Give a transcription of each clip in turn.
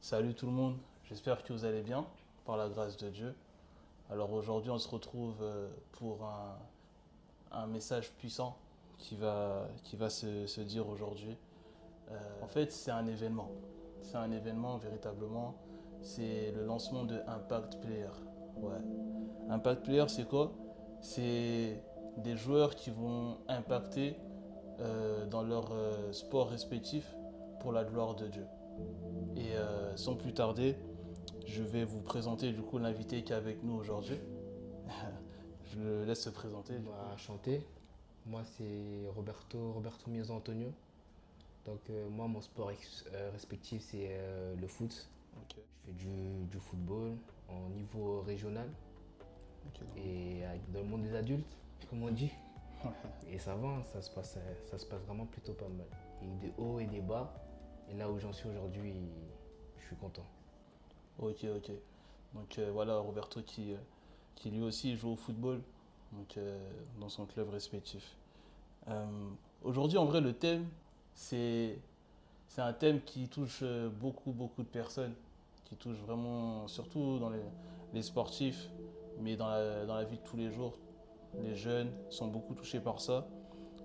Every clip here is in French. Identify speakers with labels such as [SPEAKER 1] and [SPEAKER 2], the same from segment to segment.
[SPEAKER 1] Salut tout le monde, j'espère que vous allez bien, par la grâce de Dieu. Alors aujourd'hui on se retrouve pour un message puissant qui va se dire aujourd'hui. En fait c'est un événement véritablement, c'est le lancement de Impact Player. Ouais. Impact Player c'est quoi? C'est des joueurs qui vont impacter dans leur sport respectif pour la gloire de Dieu. Et sans plus tarder, je vais vous présenter du coup l'invité qui est avec nous aujourd'hui. Je le laisse se présenter du coup.
[SPEAKER 2] Chanter. Moi, c'est Roberto Miozo Antonio. Donc, moi, mon sport respectif, c'est le foot.
[SPEAKER 1] Ok,
[SPEAKER 2] Je fais du football en niveau régional
[SPEAKER 1] ok.
[SPEAKER 2] et dans le monde des adultes, comme on dit. Et ça va, hein, ça se passe vraiment plutôt pas mal. Il y a eu des hauts et des bas. Et là où j'en suis aujourd'hui, je suis content.
[SPEAKER 1] Ok, ok. Donc voilà Roberto qui lui aussi joue au football donc, dans son club respectif. Euh, Aujourd'hui en vrai le thème c'est c'est un thème qui touche beaucoup de personnes, qui touche vraiment surtout dans les sportifs, mais dans la vie de tous les jours. Les jeunes sont beaucoup touchés par ça.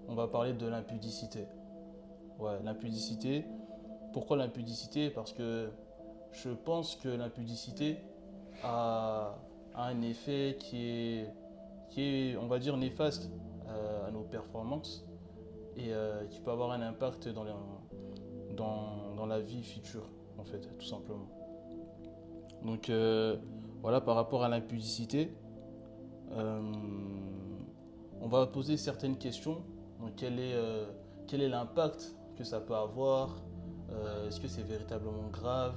[SPEAKER 1] On va parler de l'impudicité. Ouais, l'impudicité. Pourquoi l'impudicité? Parce que je pense que l'impudicité a, a un effet qui est, on va dire, néfaste à nos performances et qui peut avoir un impact dans la vie future, en fait, tout simplement. Donc voilà, par rapport à l'impudicité, euh, on va poser certaines questions. Donc, quel est l'impact que ça peut avoir? Est-ce que c'est véritablement grave?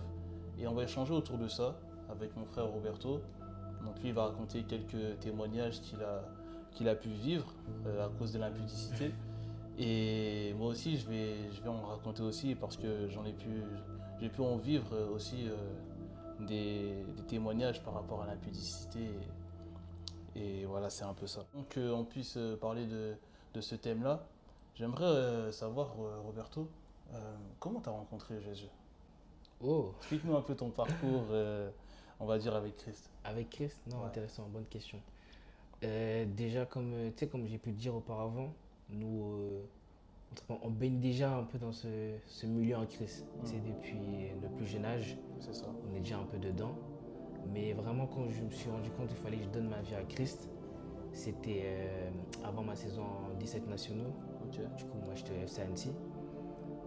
[SPEAKER 1] Et on va échanger autour de ça avec mon frère Roberto. Donc, lui, il va raconter quelques témoignages qu'il a pu vivre à cause de l'impudicité. Et moi aussi, je vais en raconter aussi parce que j'ai pu en vivre aussi des témoignages par rapport à l'impudicité. Et voilà, c'est un peu ça. Donc on puisse parler de ce thème-là. J'aimerais savoir, Roberto, comment tu as rencontré Jésus?
[SPEAKER 2] Oh,
[SPEAKER 1] Explique-nous un peu ton parcours, on va dire, avec Christ.
[SPEAKER 2] avec Christ? Non,
[SPEAKER 1] Ouais.
[SPEAKER 2] intéressant, bonne question. Déjà, tu sais, comme j'ai pu le dire auparavant, nous, on baigne déjà un peu dans ce milieu en Christ. C'est
[SPEAKER 1] Hmm,
[SPEAKER 2] depuis le plus jeune âge,
[SPEAKER 1] c'est ça.
[SPEAKER 2] on est déjà un peu dedans. Mais vraiment, quand je me suis rendu compte qu'il fallait que je donne ma vie à Christ, c'était avant ma saison en 17 nationaux.
[SPEAKER 1] Ok.
[SPEAKER 2] Du coup, moi, j'étais au FC Annecy.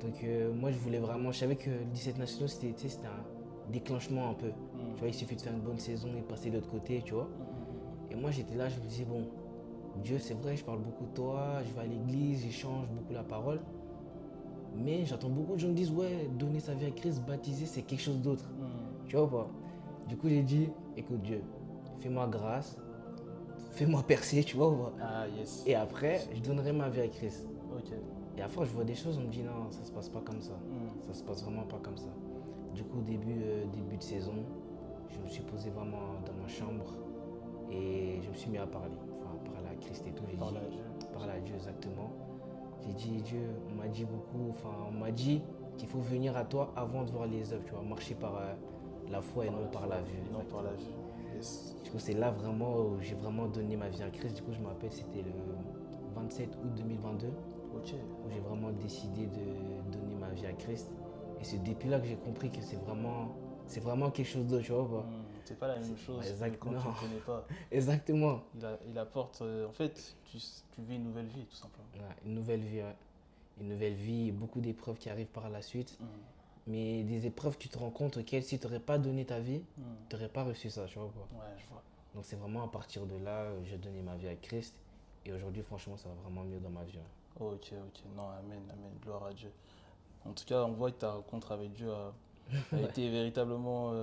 [SPEAKER 2] Donc, moi, je voulais vraiment. Je savais que le 17 nationaux, c'était, tu sais, c'était un déclenchement un peu.
[SPEAKER 1] Hmm,
[SPEAKER 2] Tu vois, il suffit de faire une bonne saison et passer de l'autre côté, tu vois.
[SPEAKER 1] hmm,
[SPEAKER 2] Et moi, j'étais là, je me disais, bon, Dieu, c'est vrai, je parle beaucoup de toi, je vais à l'église, j'échange beaucoup la parole. Mais j'entends beaucoup de gens me disent, ouais, donner sa vie à Christ, baptiser, c'est quelque chose d'autre.
[SPEAKER 1] hmm, hmm.
[SPEAKER 2] Tu vois ou pas? Du coup, j'ai dit, écoute Dieu, fais-moi grâce, fais-moi percer, tu vois ou pas?
[SPEAKER 1] Ah, yes.
[SPEAKER 2] Et après, je donnerai ma vie à Christ.
[SPEAKER 1] Ok.
[SPEAKER 2] Et à force, je vois des choses, on me dit, non, ça se passe pas comme ça.
[SPEAKER 1] Hmm,
[SPEAKER 2] Ça se passe vraiment pas comme ça. Du coup, début de saison, je me suis posé vraiment dans ma chambre et je me suis mis à parler. Enfin, à parler à Christ et tout. J'ai
[SPEAKER 1] par
[SPEAKER 2] dit,
[SPEAKER 1] là, Dieu.
[SPEAKER 2] parler à Dieu exactement. J'ai dit, Dieu, on m'a dit beaucoup, enfin, on m'a dit qu'il faut venir à toi avant de voir les œuvres, tu vois, marcher par la foi et
[SPEAKER 1] Par
[SPEAKER 2] non
[SPEAKER 1] la
[SPEAKER 2] par
[SPEAKER 1] foi
[SPEAKER 2] la vue,
[SPEAKER 1] et non par la
[SPEAKER 2] exactement.
[SPEAKER 1] vue. Yes.
[SPEAKER 2] Du coup, c'est là vraiment où j'ai vraiment donné ma vie à Christ. Du coup, je me rappelle, c'était le 27 août 2022
[SPEAKER 1] Ok.
[SPEAKER 2] où j'ai vraiment décidé de donner ma vie à Christ. Et c'est depuis là que j'ai compris que c'est vraiment quelque chose d'autre, tu vois ou pas?
[SPEAKER 1] C'est pas la même
[SPEAKER 2] Ouais,
[SPEAKER 1] chose que
[SPEAKER 2] exact,
[SPEAKER 1] quand
[SPEAKER 2] non,
[SPEAKER 1] tu le connais pas.
[SPEAKER 2] exactement.
[SPEAKER 1] Il apporte. En fait, tu vis une nouvelle vie, tout simplement.
[SPEAKER 2] Ouais, une nouvelle vie, ouais. Une nouvelle vie, beaucoup d'épreuves qui arrivent par la suite.
[SPEAKER 1] Hmm,
[SPEAKER 2] Mais des épreuves, tu te rends compte auxquelles si tu n'aurais pas donné ta vie,
[SPEAKER 1] hmm.
[SPEAKER 2] tu n'aurais pas reçu ça, tu vois ou pas?
[SPEAKER 1] Ouais, je vois.
[SPEAKER 2] Donc c'est vraiment à partir de là, j'ai donné ma vie à Christ. Et aujourd'hui, franchement, ça va vraiment mieux dans ma vie, ouais.
[SPEAKER 1] Ok, ok. Non, amen, amen. Gloire à Dieu. En tout cas, on voit que ta rencontre avec Dieu a
[SPEAKER 2] Ouais,
[SPEAKER 1] été véritablement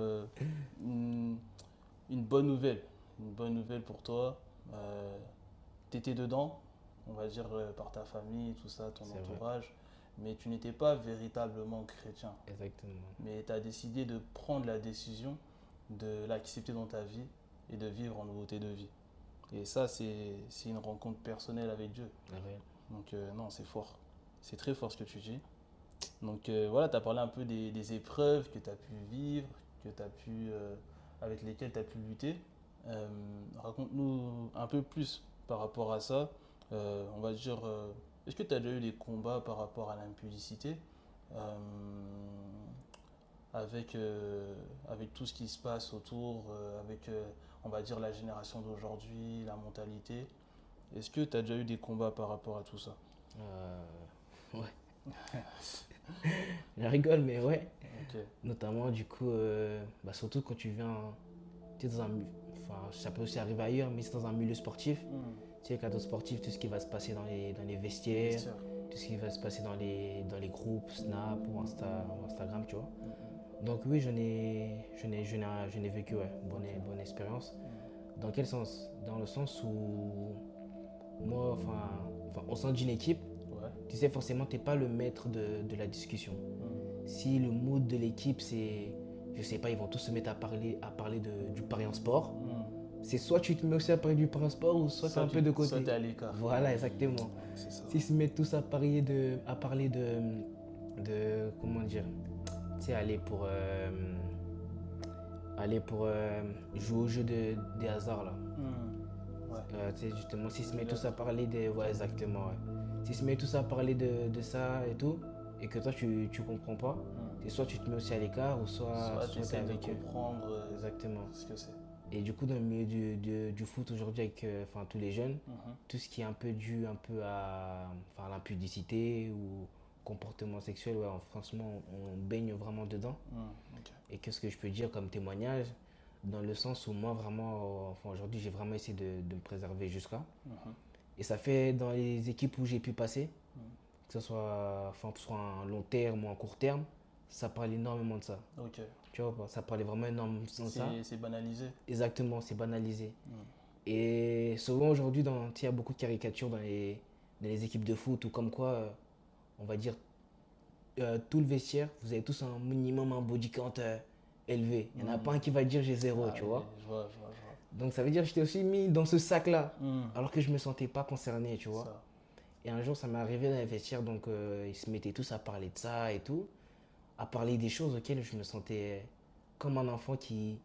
[SPEAKER 1] une, une bonne nouvelle. Une bonne nouvelle pour toi. Tu étais dedans, on va dire, par ta famille, tout ça, ton
[SPEAKER 2] c'est vrai,
[SPEAKER 1] entourage. Mais tu n'étais pas véritablement chrétien.
[SPEAKER 2] exactement.
[SPEAKER 1] Mais tu as décidé de prendre la décision de l'accepter dans ta vie et de vivre en nouveauté de vie. Et ça, c'est une rencontre personnelle avec Dieu.
[SPEAKER 2] Ouais.
[SPEAKER 1] Donc non, c'est fort. C'est très fort ce que tu dis. Donc voilà, tu as parlé un peu des épreuves que tu as pu vivre, que tu pu, avec lesquelles tu as pu lutter. Euh, Raconte-nous un peu plus par rapport à ça. On va dire, est-ce que tu as déjà eu des combats par rapport à l'impudicité euh, avec tout ce qui se passe autour, avec, on va dire, la génération d'aujourd'hui, la mentalité. Est-ce que tu as déjà eu des combats par rapport à tout ça?
[SPEAKER 2] Euh, ouais, je rigole, mais ouais.
[SPEAKER 1] Ok.
[SPEAKER 2] Notamment, du coup, bah, surtout quand tu viens, tu es dans un, enfin, ça peut aussi arriver ailleurs, mais c'est dans un milieu sportif. Tu sais, cadre sportif, tout ce qui va se passer dans les
[SPEAKER 1] Les
[SPEAKER 2] vestiaires,
[SPEAKER 1] vestiaires.
[SPEAKER 2] tout ce qui va se passer dans les groupes, Snap ou Instagram, tu vois.
[SPEAKER 1] Mm,
[SPEAKER 2] Donc oui, j'en ai vécu, ouais,
[SPEAKER 1] ok.
[SPEAKER 2] bonne expérience.
[SPEAKER 1] Mm,
[SPEAKER 2] Dans quel sens? Dans le sens où moi, au sein d'une équipe,
[SPEAKER 1] ouais.
[SPEAKER 2] tu sais, forcément, tu n'es pas le maître de la discussion.
[SPEAKER 1] Mm,
[SPEAKER 2] Si le mood de l'équipe, c'est, je sais pas, ils vont tous se mettre à parler du pari en sport,
[SPEAKER 1] mm.
[SPEAKER 2] c'est soit tu te mets aussi à parler du pari en sport ou soit tu es un peu de
[SPEAKER 1] Soit
[SPEAKER 2] côté.
[SPEAKER 1] t'es à l'écart.
[SPEAKER 2] Voilà, exactement.
[SPEAKER 1] C'est ça.
[SPEAKER 2] S'ils se mettent tous à parler comment dire, tu sais, aller pour jouer au jeu des hasards là.
[SPEAKER 1] Ouais.
[SPEAKER 2] Tu sais, justement, s'ils se
[SPEAKER 1] Le
[SPEAKER 2] mettent tous
[SPEAKER 1] lettre.
[SPEAKER 2] à parler de. Ouais,
[SPEAKER 1] Ok.
[SPEAKER 2] exactement, ouais. S'ils se mettent tous à parler de ça et tout, et que toi tu comprends pas, c'est soit tu te mets aussi à l'écart ou
[SPEAKER 1] Soit tu
[SPEAKER 2] soit t'es
[SPEAKER 1] essaies de
[SPEAKER 2] avec eux.
[SPEAKER 1] comprendre
[SPEAKER 2] Exactement.
[SPEAKER 1] ce que c'est.
[SPEAKER 2] Et du coup, dans le milieu du foot aujourd'hui, avec tous les jeunes,
[SPEAKER 1] Mhm.
[SPEAKER 2] tout ce qui est un peu dû un peu à l'impudicité ou comportement sexuel, ouais, franchement, on baigne vraiment dedans.
[SPEAKER 1] Ok.
[SPEAKER 2] Et qu'est-ce que je peux dire comme témoignage? Dans le sens où moi, vraiment, aujourd'hui, j'ai vraiment essayé de me préserver jusqu'à.
[SPEAKER 1] Mhm.
[SPEAKER 2] Et ça fait dans les équipes où j'ai pu passer,
[SPEAKER 1] Mhm.
[SPEAKER 2] que ce soit, soit un long terme ou un court terme, ça parle énormément de ça.
[SPEAKER 1] Ok.
[SPEAKER 2] Tu vois, ça parlait vraiment énormément de ça.
[SPEAKER 1] C'est banalisé.
[SPEAKER 2] Exactement, c'est banalisé.
[SPEAKER 1] Mhm.
[SPEAKER 2] Et souvent aujourd'hui, il y a beaucoup de caricatures dans les équipes de foot ou comme quoi, on va dire, tout le vestiaire, vous avez tous un minimum un body count élevé. Il n'y en a pas un qui va dire j'ai zéro,
[SPEAKER 1] Ah
[SPEAKER 2] tu
[SPEAKER 1] oui,
[SPEAKER 2] vois.
[SPEAKER 1] je vois.
[SPEAKER 2] Donc ça veut dire que j'étais aussi mis dans ce sac-là,
[SPEAKER 1] Mhm.
[SPEAKER 2] alors que je me sentais pas concerné, tu vois.
[SPEAKER 1] Ça.
[SPEAKER 2] Et un jour, ça m'est arrivé dans les vestiaires, donc ils se mettaient tous à parler de ça et tout, à parler des choses auxquelles je me sentais comme un enfant qui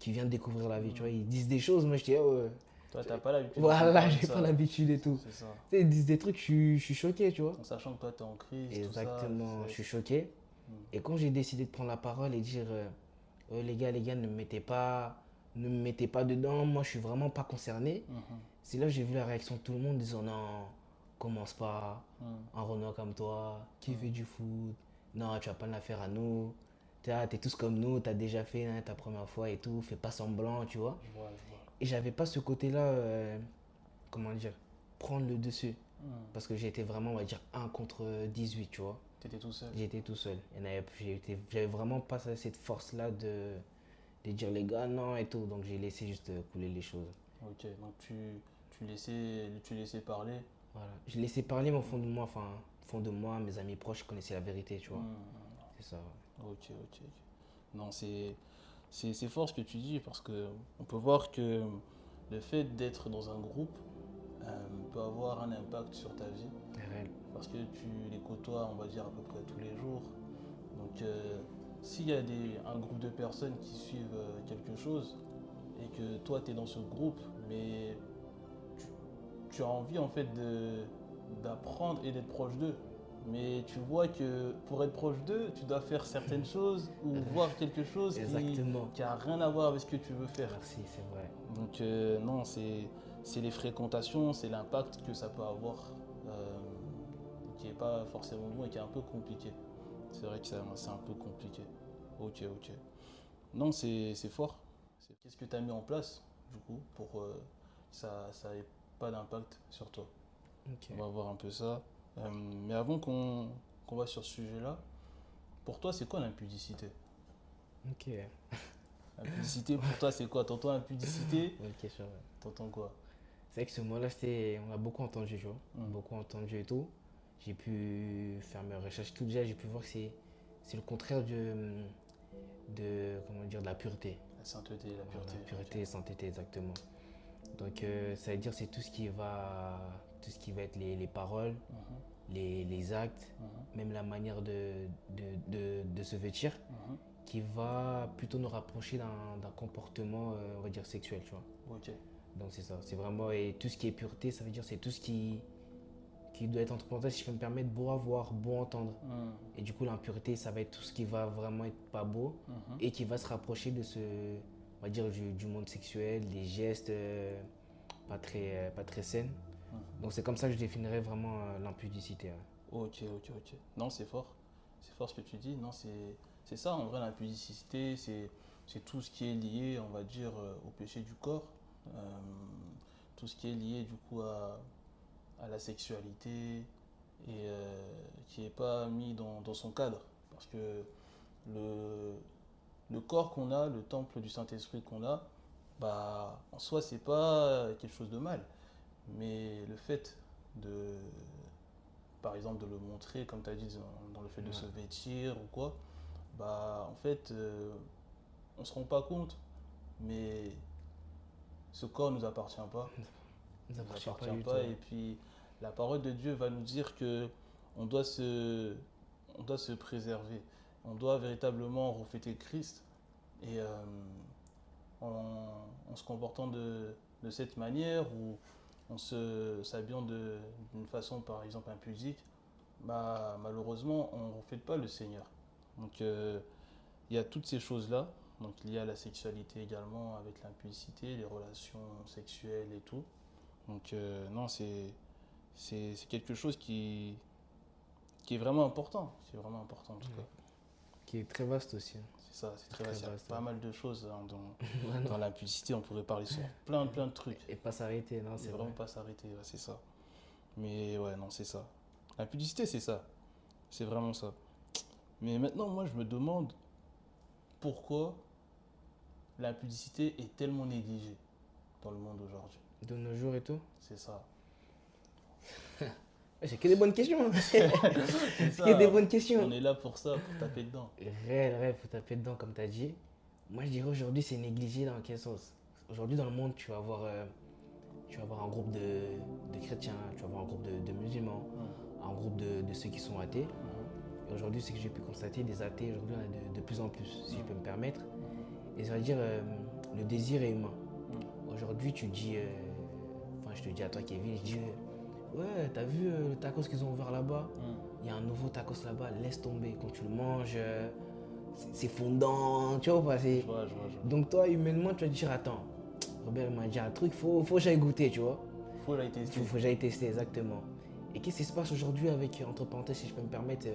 [SPEAKER 2] vient de découvrir la vie, tu vois.
[SPEAKER 1] Mhm.
[SPEAKER 2] Ils disent des choses, moi je dis, oh,
[SPEAKER 1] Toi, t'as pas l'habitude d'entendre
[SPEAKER 2] voilà,
[SPEAKER 1] parler de
[SPEAKER 2] j'ai pas
[SPEAKER 1] ça.
[SPEAKER 2] l'habitude et tout.
[SPEAKER 1] C'est ça.
[SPEAKER 2] Tu sais, ils disent des trucs, je suis choqué, tu vois.
[SPEAKER 1] En sachant que toi, t'es en crise, tout ça.
[SPEAKER 2] Exactement, je suis choqué.
[SPEAKER 1] Mhm.
[SPEAKER 2] Et quand j'ai décidé de prendre la parole et dire, les gars, ne me mettez pas dedans, moi je suis vraiment pas concerné.
[SPEAKER 1] Mhm.
[SPEAKER 2] C'est là que j'ai vu la réaction de tout le monde disant non, commence pas,
[SPEAKER 1] Mhm.
[SPEAKER 2] un Renoir comme toi, qui
[SPEAKER 1] Mhm.
[SPEAKER 2] fait du foot, non, tu vas pas l'affaire à nous, t'es tous comme nous, t'as déjà fait hein, ta première fois et tout, fais pas semblant, tu vois.
[SPEAKER 1] Je vois.
[SPEAKER 2] Et j'avais pas ce côté-là, comment dire, prendre le dessus.
[SPEAKER 1] Mhm.
[SPEAKER 2] Parce que j'étais vraiment, on va dire, un contre 18, tu vois.
[SPEAKER 1] T'étais tout seul.
[SPEAKER 2] J'étais tout seul. J'avais vraiment pas cette force-là de dire les gars non et tout. Donc j'ai laissé juste couler les choses.
[SPEAKER 1] Ok, donc tu laissais parler.
[SPEAKER 2] Voilà. Je laissais parler, mais au fond de moi, au fond de moi, mes amis proches connaissaient la vérité, tu vois.
[SPEAKER 1] Mhm.
[SPEAKER 2] C'est ça.
[SPEAKER 1] Ok. Non, c'est fort ce que tu dis parce que on peut voir que le fait d'être dans un groupe peut avoir un impact sur ta vie
[SPEAKER 2] Réel.
[SPEAKER 1] parce que tu les côtoies, on va dire, à peu près tous les jours. Donc, s'il y a un groupe de personnes qui suivent quelque chose et que toi, tu es dans ce groupe, mais tu, tu as envie en fait d'apprendre et d'être proche d'eux. Mais tu vois que pour être proche d'eux, tu dois faire certaines choses ou voir quelque chose
[SPEAKER 2] Exactement.
[SPEAKER 1] qui a rien à voir avec ce que tu veux faire.
[SPEAKER 2] Merci, c'est vrai.
[SPEAKER 1] Donc non, c'est les fréquentations, c'est l'impact que ça peut avoir euh, qui n'est pas forcément bon et qui est un peu compliqué. C'est vrai que c'est un peu compliqué. Ok. Non, c'est fort. Qu'est-ce que tu as mis en place, du coup, pour que ça ait pas d'impact sur toi?
[SPEAKER 2] Ok.
[SPEAKER 1] On va voir un peu ça. Mais avant qu'on va sur ce sujet-là, pour toi, c'est quoi l'impudicité?
[SPEAKER 2] Ok.
[SPEAKER 1] L'impudicité, pour toi, c'est quoi? T'entends impudicité,
[SPEAKER 2] Bonne question. Ouais.
[SPEAKER 1] t'entends quoi?
[SPEAKER 2] C'est vrai que ce mot-là, on a beaucoup entendu, tu vois.
[SPEAKER 1] Hmm.
[SPEAKER 2] Beaucoup entendu et tout. J'ai pu faire mes recherches tout déjà, j'ai pu voir que c'est le contraire comment dire, de la pureté.
[SPEAKER 1] La sainteté, la
[SPEAKER 2] Voilà,
[SPEAKER 1] pureté.
[SPEAKER 2] pureté et sainteté, exactement. Donc, ça veut dire c'est tout ce qui va être les paroles,
[SPEAKER 1] Ok. Mhm.
[SPEAKER 2] les actes, même la manière de se vêtir, qui va plutôt nous rapprocher d'un comportement, on va dire, sexuel, tu vois.
[SPEAKER 1] Ok.
[SPEAKER 2] Donc c'est ça, c'est vraiment, et tout ce qui est pureté, ça veut dire c'est tout ce qui doit être entre parenthèses, si je peux me permettre, beau à voir, beau à entendre. Et du coup, l'impureté, ça va être tout ce qui va vraiment être pas beau et qui va se rapprocher de ce, on va dire, du monde sexuel, des gestes pas très sains. Donc c'est comme ça que je définirais vraiment l'impudicité. Ouais.
[SPEAKER 1] Ok, ok, ok. Non, c'est fort. C'est fort ce que tu dis. Non, c'est ça, en vrai, l'impudicité, c'est tout ce qui est lié, on va dire, au péché du corps. Euh, tout ce qui est lié, du coup, à la sexualité et qui n'est pas mis dans son cadre. Parce que le, le corps qu'on a, le temple du Saint-Esprit qu'on a, bah, en soi, c'est pas quelque chose de mal. Mais le fait de, par exemple, de le montrer, comme tu as dit, dans le fait de se vêtir ou quoi, bah, en fait, on se rend pas compte, mais ce corps ne nous appartient pas.
[SPEAKER 2] Ça
[SPEAKER 1] Il nous
[SPEAKER 2] appartient pas
[SPEAKER 1] appartient
[SPEAKER 2] du tout.
[SPEAKER 1] pas. Et puis, la parole de Dieu va nous dire que on doit se, on doit se préserver. On doit véritablement refléter Christ. Et en se comportant de cette manière ou s'habillant d'une façon par exemple impudique, bah, malheureusement on ne reflète pas le Seigneur. Donc il y a toutes ces choses-là, donc liées à la sexualité également, avec l'impudicité, les relations sexuelles et tout. Donc non, c'est quelque chose qui est vraiment important. C'est vraiment important en tout cas.
[SPEAKER 2] Qui est très vaste aussi.
[SPEAKER 1] C'est ça, c'est très
[SPEAKER 2] Très
[SPEAKER 1] vaste. Il y a
[SPEAKER 2] vaste,
[SPEAKER 1] pas
[SPEAKER 2] ouais.
[SPEAKER 1] mal de choses hein,
[SPEAKER 2] Vraiment.
[SPEAKER 1] dans l'impudicité. On pourrait parler sur plein de trucs.
[SPEAKER 2] Et pas s'arrêter, non,
[SPEAKER 1] C'est
[SPEAKER 2] c'est
[SPEAKER 1] vraiment
[SPEAKER 2] vrai.
[SPEAKER 1] pas s'arrêter, ouais, c'est ça. Mais ouais, non, c'est ça. L'impudicité, c'est ça. C'est vraiment ça. Mais maintenant, moi, je me demande pourquoi l'impudicité est tellement négligée dans le monde aujourd'hui.
[SPEAKER 2] De nos jours et tout.
[SPEAKER 1] C'est ça.
[SPEAKER 2] C'est que des bonnes questions.
[SPEAKER 1] C'est
[SPEAKER 2] C'est que des
[SPEAKER 1] ça.
[SPEAKER 2] bonnes questions.
[SPEAKER 1] On est là pour ça, pour taper dedans.
[SPEAKER 2] Réel, faut taper dedans comme tu as dit. Moi, je dirais aujourd'hui, c'est négligé dans quel sens? Aujourd'hui, dans le monde, tu vas avoir un groupe de chrétiens, tu vas avoir un groupe de musulmans, un groupe de ceux qui sont athées. Et aujourd'hui, ce que j'ai pu constater, des athées, aujourd'hui, on en a de plus en plus, si je peux me permettre. Et ça veut dire, le désir est humain. Aujourd'hui, tu dis, enfin, je te dis à toi, Kevin, je dis, ouais, t'as vu le tacos qu'ils ont ouvert là-bas? Il y a un nouveau tacos là-bas, laisse tomber. Quand tu le manges, c'est fondant, tu vois.
[SPEAKER 1] Je vois.
[SPEAKER 2] Donc toi, humainement, tu vas te dire, attends, Robert m'a dit un truc, faut que j'aille goûter, tu vois.
[SPEAKER 1] Faut la tester.
[SPEAKER 2] Faut que j'aille tester, exactement. Et qu'est-ce qui se passe aujourd'hui avec, entre parenthèses, si je peux me permettre,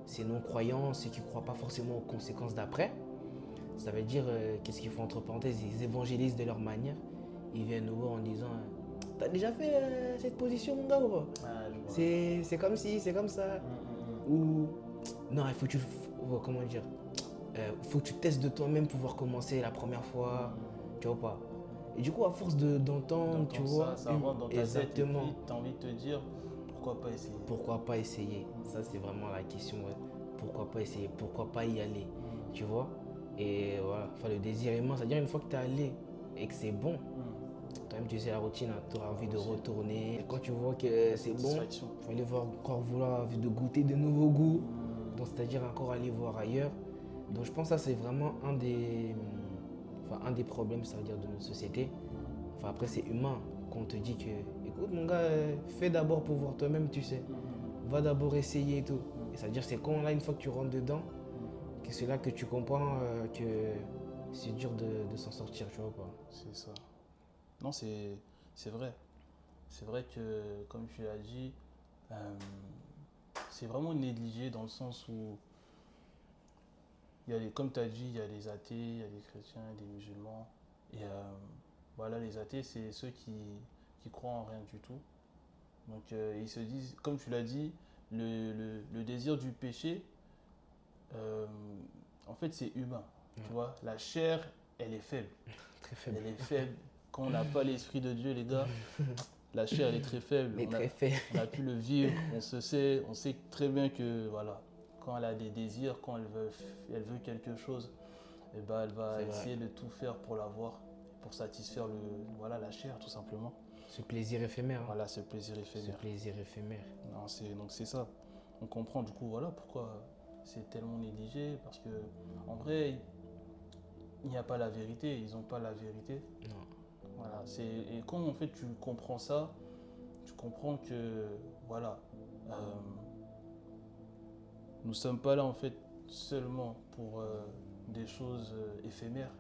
[SPEAKER 2] ces non-croyants, ceux qui ne croient pas forcément aux conséquences d'après? Ça veut dire, qu'est-ce qu'ils font, entre parenthèses, ils évangélisent de leur manière. Ils viennent nous voir en disant, t'as déjà fait cette position, mon gars, ou pas?
[SPEAKER 1] Ah, je vois.
[SPEAKER 2] C'est comme si, c'est comme ça. Ou non, il faut que comment dire, faut que tu testes de toi-même pour pouvoir commencer la première fois, tu vois pas. Et du coup, à force d'entendre, tu vois,
[SPEAKER 1] ça rentre dans ta tête et
[SPEAKER 2] exactement.
[SPEAKER 1] puis t'as envie de te dire pourquoi pas essayer.
[SPEAKER 2] Pourquoi pas essayer? Ça, c'est vraiment la question. Ouais. Pourquoi pas essayer? Pourquoi pas y aller? Tu vois? Et voilà, enfin, le désir immense, c'est-à-dire une fois que tu es allé et que c'est bon, toi-même tu sais la routine, hein, tu auras envie de retourner. Et quand tu vois que c'est bon,
[SPEAKER 1] Satisfaction.
[SPEAKER 2] tu vas aller voir, encore vouloir de goûter de nouveaux goûts. Donc c'est-à-dire encore aller voir ailleurs. Donc je pense que ça c'est vraiment un des problèmes, ça veut dire, de notre société. Enfin après c'est humain qu'on te dit que, écoute mon gars, fais d'abord pour voir toi-même, tu sais. Va d'abord essayer et tout. Et ça veut dire c'est quand là une fois que tu rentres dedans, que c'est là que tu comprends que c'est dur de s'en sortir, tu vois quoi.
[SPEAKER 1] C'est ça. Non, c'est vrai. C'est vrai que, comme tu l'as dit, c'est vraiment négligé dans le sens où, comme tu as dit, il y a les athées, il y a les chrétiens, des musulmans. Et voilà, les athées, c'est ceux qui croient en rien du tout. Donc ils se disent, comme tu l'as dit, le désir du péché, en fait, c'est humain. Tu vois, la chair, elle est faible.
[SPEAKER 2] Très faible.
[SPEAKER 1] Elle est faible. Quand on n'a pas l'esprit de Dieu, les gars, la chair, elle est très faible.
[SPEAKER 2] Mais très faible.
[SPEAKER 1] On a pu le vivre. On sait très bien que, voilà, quand elle a des désirs, quand elle veut quelque chose, eh ben, elle va essayer de tout faire pour l'avoir, pour satisfaire la chair, tout simplement.
[SPEAKER 2] Ce plaisir éphémère. Hein.
[SPEAKER 1] Voilà, ce plaisir
[SPEAKER 2] Ce
[SPEAKER 1] éphémère.
[SPEAKER 2] plaisir éphémère.
[SPEAKER 1] Non, donc c'est ça. On comprend du coup, voilà pourquoi c'est tellement négligé, parce que en vrai, il n'y a pas la vérité, ils n'ont pas la vérité.
[SPEAKER 2] Non.
[SPEAKER 1] Voilà, et quand en fait tu comprends ça, tu comprends que voilà, euh, nous sommes pas là en fait seulement pour des choses éphémères,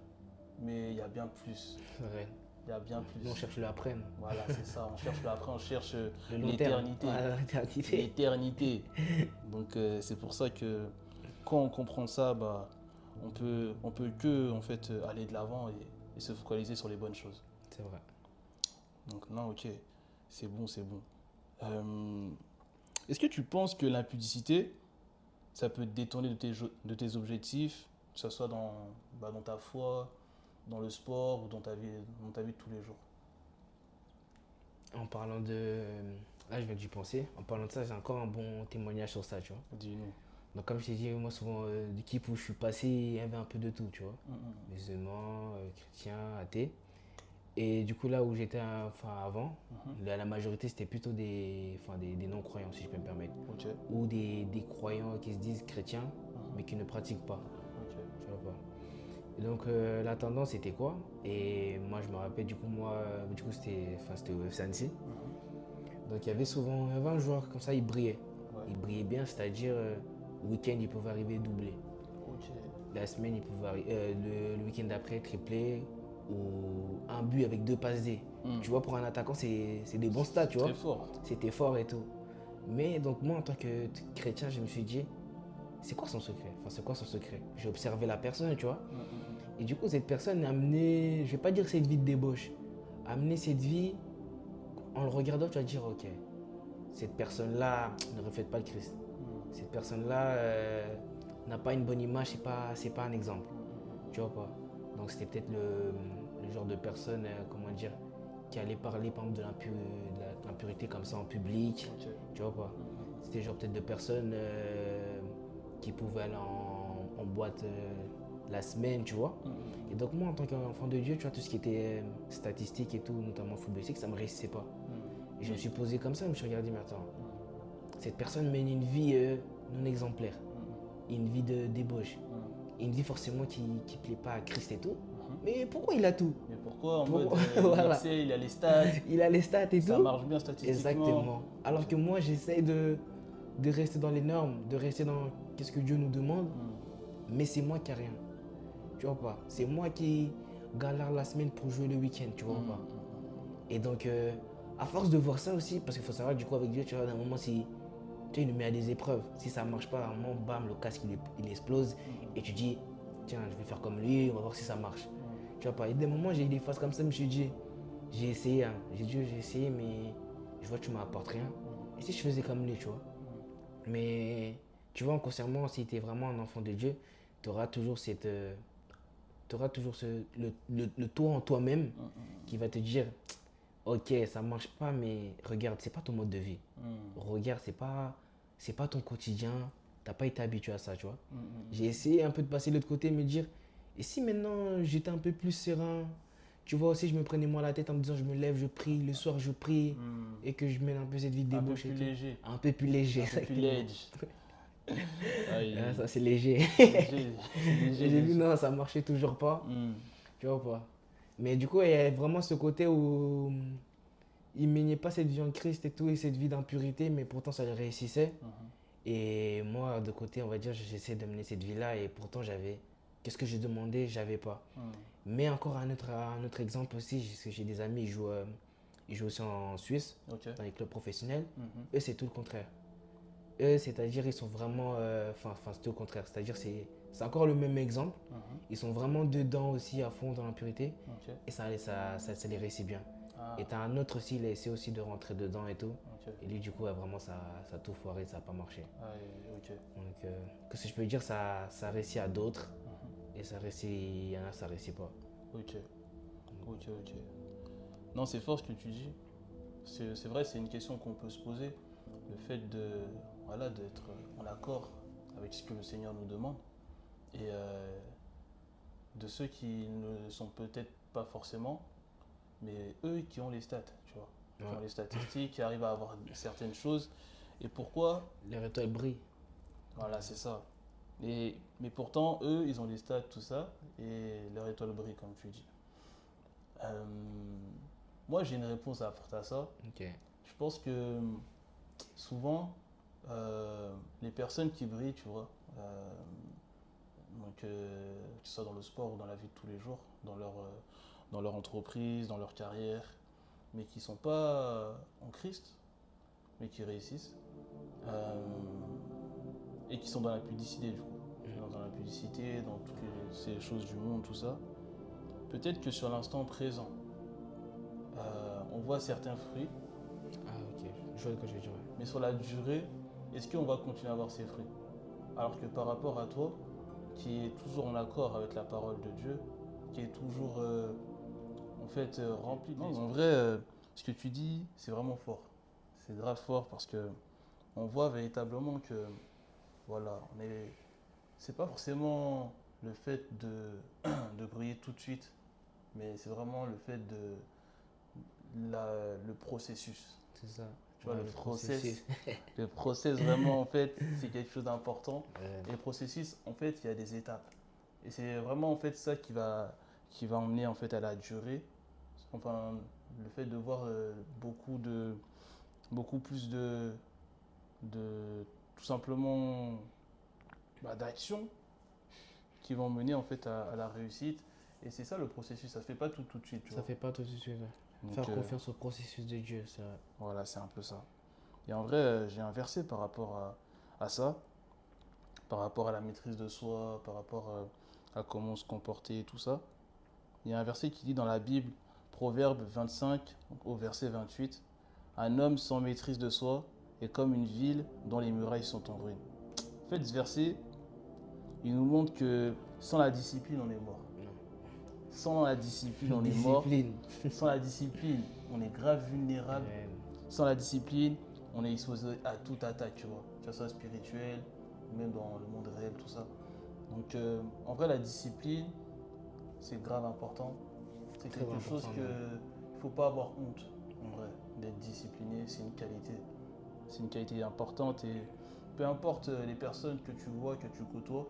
[SPEAKER 1] mais il y a bien plus.
[SPEAKER 2] C'est vrai.
[SPEAKER 1] Il y a bien plus.
[SPEAKER 2] Nous, on cherche le après.
[SPEAKER 1] Voilà, c'est ça. On cherche après, on cherche
[SPEAKER 2] Le long terme.
[SPEAKER 1] l'éternité.
[SPEAKER 2] Voilà, l'éternité.
[SPEAKER 1] L'éternité. Donc c'est pour ça que quand on comprend ça, bah, on peut que en fait aller de l'avant et se focaliser sur les bonnes choses.
[SPEAKER 2] C'est vrai.
[SPEAKER 1] Donc non, ok, c'est bon, c'est bon. Est-ce que tu penses que l'impudicité, ça peut te détourner de tes objectifs, que ce soit dans ta foi, dans le sport ou dans ta vie de tous les jours?
[SPEAKER 2] En parlant de. Là, je viens d'y penser. En parlant de ça, j'ai encore un bon témoignage sur ça, tu vois.
[SPEAKER 1] Dis-nous.
[SPEAKER 2] Donc, comme je t'ai dit, moi, souvent, l'équipe où je suis passé, il y avait un peu de tout, tu vois. Musulmans, chrétiens, athées. Et du coup, là où j'étais avant, la majorité, c'était plutôt des non-croyants, si je peux me permettre.
[SPEAKER 1] Ok,
[SPEAKER 2] Ou des croyants qui se disent chrétiens, mais qui ne pratiquent pas.
[SPEAKER 1] ok.
[SPEAKER 2] Tu vois pas. Et donc, la tendance, c'était quoi? Et moi, je me rappelle, du coup, c'était au FC Annecy. Donc, il y avait souvent un joueur comme ça, il brillait.
[SPEAKER 1] Ouais.
[SPEAKER 2] Il brillait bien, c'est-à-dire, le week-end, il pouvait arriver doublé.
[SPEAKER 1] Ok.
[SPEAKER 2] La semaine, il pouvait le week-end d'après, triplé. Ou un but avec 2 passes D. Tu vois, pour un attaquant, c'est des bons stats, tu vois.
[SPEAKER 1] Très fort.
[SPEAKER 2] C'était fort et tout. Mais donc, moi, en tant que chrétien, je me suis dit, c'est quoi son secret? Enfin, c'est quoi son secret? J'ai observé la personne, tu vois. Et du coup, cette personne a amené, je vais pas dire cette vie de débauche, a amené cette vie, en le regardant, tu vas dire, ok, cette personne-là ne reflète pas le Christ. Cette personne-là n'a pas une bonne image, c'est pas un exemple. Tu vois pas? Donc, c'était peut-être le genre de personne, comment dire, qui allait parler, par exemple, de l'impurité comme ça en public.
[SPEAKER 1] Ok.
[SPEAKER 2] Tu vois pas? C'était genre peut-être de personnes qui pouvaient aller en boîte la semaine, tu vois. Et donc moi, en tant qu'enfant de Dieu, tu vois, tout ce qui était statistique et tout, notamment footballistique, ça me réussissait pas. Et je me suis posé comme ça, je me suis regardé, mais attends, cette personne mène une vie non exemplaire, une vie de débauche, une vie forcément qui ne plaît pas à Christ et tout. Mais pourquoi il a tout?
[SPEAKER 1] Mais pourquoi en
[SPEAKER 2] Pour-
[SPEAKER 1] mode
[SPEAKER 2] Voilà.
[SPEAKER 1] il a les stats,
[SPEAKER 2] Il a les stats et
[SPEAKER 1] ça
[SPEAKER 2] tout.
[SPEAKER 1] marche bien statistiquement.
[SPEAKER 2] Exactement. Alors que moi, j'essaie de rester dans les normes, de rester dans qu'est-ce que Dieu nous demande, mais c'est moi qui n'ai rien. Tu vois pas? C'est moi qui galère la semaine pour jouer le week-end, tu vois pas? Et donc, à force de voir ça aussi, parce qu'il faut savoir, du coup, avec Dieu, tu vois, d'un moment, si tu vois, il nous met à des épreuves, si ça marche pas, à un moment, bam, le casque, il explose, et tu dis, tiens, je vais faire comme lui, on va voir si ça marche. Tu vois pas? Et des moments, j'ai eu des phases comme ça, je me suis dit, j'ai essayé, hein. J'ai essayé, mais je vois que tu m'apportes rien. Et si je faisais comme lui, tu vois? Mais tu vois, concernant, si tu es vraiment un enfant de Dieu, tu auras toujours le toi en toi-même qui va te dire, ok, ça marche pas, mais regarde, c'est pas ton mode de vie. Regarde, c'est pas ton quotidien. T'as pas été habitué à ça, tu vois. J'ai essayé un peu de passer de l'autre côté, me dire, et si maintenant j'étais un peu plus serein, tu vois, aussi je me prenais moins la tête en me disant, je me lève, je prie, le soir je prie, et que je mène un peu cette vie de
[SPEAKER 1] Un peu
[SPEAKER 2] débauche et
[SPEAKER 1] plus
[SPEAKER 2] tout.
[SPEAKER 1] léger.
[SPEAKER 2] Un peu plus léger,
[SPEAKER 1] Un peu plus
[SPEAKER 2] exactement.
[SPEAKER 1] ledge. Ah,
[SPEAKER 2] Ah, ça c'est léger.
[SPEAKER 1] léger, léger,
[SPEAKER 2] J'ai vu,
[SPEAKER 1] léger.
[SPEAKER 2] non, ça marchait toujours pas. Tu vois pas. Mais du coup, il y a vraiment ce côté où il mènait pas cette vie en Christ et tout, et cette vie d'impurité, mais pourtant ça le réussissait. Et moi, de côté, on va dire, j'essaie de mener cette vie-là, et pourtant qu'est-ce que j'ai demandé, j'avais pas. Mais encore un autre exemple aussi, j'ai des amis, ils jouent aussi en Suisse,
[SPEAKER 1] Ok.
[SPEAKER 2] dans les clubs professionnels. Eux, c'est tout le contraire. Eux, c'est-à-dire, ils sont vraiment. Enfin, c'est tout le contraire. C'est-à-dire, c'est encore le même exemple. Ils sont vraiment dedans aussi, à fond dans l'impurité.
[SPEAKER 1] Ok.
[SPEAKER 2] Et ça les réussit bien.
[SPEAKER 1] Ah,
[SPEAKER 2] Et t'as un autre aussi, il a essayé aussi de rentrer dedans et tout.
[SPEAKER 1] ok.
[SPEAKER 2] Et lui, du coup, vraiment, ça a tout foiré, ça n'a pas marché.
[SPEAKER 1] Ah, ok.
[SPEAKER 2] Donc, qu'est-ce que je peux dire, ça réussit à d'autres. Et ça réussit, il y en a, ça réussit pas.
[SPEAKER 1] Ok. Ok, ok. Non, c'est fort ce que tu dis. C'est vrai, c'est une question qu'on peut se poser. Le fait d'être en accord avec ce que le Seigneur nous demande. Et de ceux qui ne le sont peut-être pas forcément, mais eux qui ont les stats, tu vois. qui ont
[SPEAKER 2] Ouais.
[SPEAKER 1] les statistiques, qui arrivent à avoir certaines choses. Et pourquoi?
[SPEAKER 2] Leur étoile brille.
[SPEAKER 1] Voilà, c'est ça. Mais pourtant, eux, ils ont les stats, tout ça, et leur étoile brille, comme tu dis. Euh, Moi, j'ai une réponse à apporter à ça.
[SPEAKER 2] Ok.
[SPEAKER 1] Je pense que souvent, les personnes qui brillent, tu vois, que ce soit dans le sport ou dans la vie de tous les jours, dans leur entreprise, dans leur carrière, mais qui ne sont pas en Christ, mais qui réussissent, euh, et qui sont dans la publicité, du coup. Dans la publicité, dans toutes ces choses du monde, tout ça. Peut-être que sur l'instant présent, on voit certains fruits,
[SPEAKER 2] Ah, ok. Je vois ce que je veux dire.
[SPEAKER 1] mais sur la durée, est-ce qu'on va continuer à avoir ces fruits? Alors que par rapport à toi, qui est toujours en accord avec la parole de Dieu, qui est toujours rempli de... Non, en vrai, ce que tu dis, c'est vraiment fort. C'est grave fort parce que on voit véritablement que, voilà, c'est pas forcément le fait de briller tout de suite, mais c'est vraiment le fait le processus.
[SPEAKER 2] C'est ça.
[SPEAKER 1] Tu vois,
[SPEAKER 2] Ouais,
[SPEAKER 1] le process,
[SPEAKER 2] processus.
[SPEAKER 1] le process vraiment, en fait, c'est quelque chose d'important.
[SPEAKER 2] Ouais.
[SPEAKER 1] Et le processus, en fait, il y a des étapes. Et c'est vraiment, en fait, ça qui va emmener, en fait, à la durée. Enfin, le fait de voir beaucoup plus de tout simplement, d'actions qui vont mener, en fait, à la réussite. Et c'est ça le processus, ça se fait pas tout de suite, tu
[SPEAKER 2] Ça
[SPEAKER 1] vois.
[SPEAKER 2] fait pas tout de suite. Ouais.
[SPEAKER 1] Donc,
[SPEAKER 2] Faire confiance au processus de Dieu, c'est vrai.
[SPEAKER 1] voilà, c'est un peu ça. Et en vrai, j'ai un verset par rapport à ça, par rapport à la maîtrise de soi, par rapport à comment se comporter et tout ça. Il y a un verset qui dit dans la Bible, Proverbe 25 au verset 28, un homme sans maîtrise de soi est comme une ville dont les murailles sont en ruine. En fait, ce verset, il nous montre que sans la discipline, on est mort.
[SPEAKER 2] Non.
[SPEAKER 1] Sans la discipline, on est mort.
[SPEAKER 2] Discipline.
[SPEAKER 1] Sans la discipline, on est grave vulnérable.
[SPEAKER 2] Ouais.
[SPEAKER 1] Sans la discipline, on est exposé à toute attaque, tu vois. Que ce soit spirituel, même dans le monde réel, tout ça. Donc, en vrai, la discipline, c'est grave important. C'est
[SPEAKER 2] Très
[SPEAKER 1] quelque chose
[SPEAKER 2] important,
[SPEAKER 1] que il ne faut pas avoir honte, en vrai. D'être discipliné, c'est une qualité. C'est une qualité importante et peu importe les personnes que tu vois, que tu côtoies,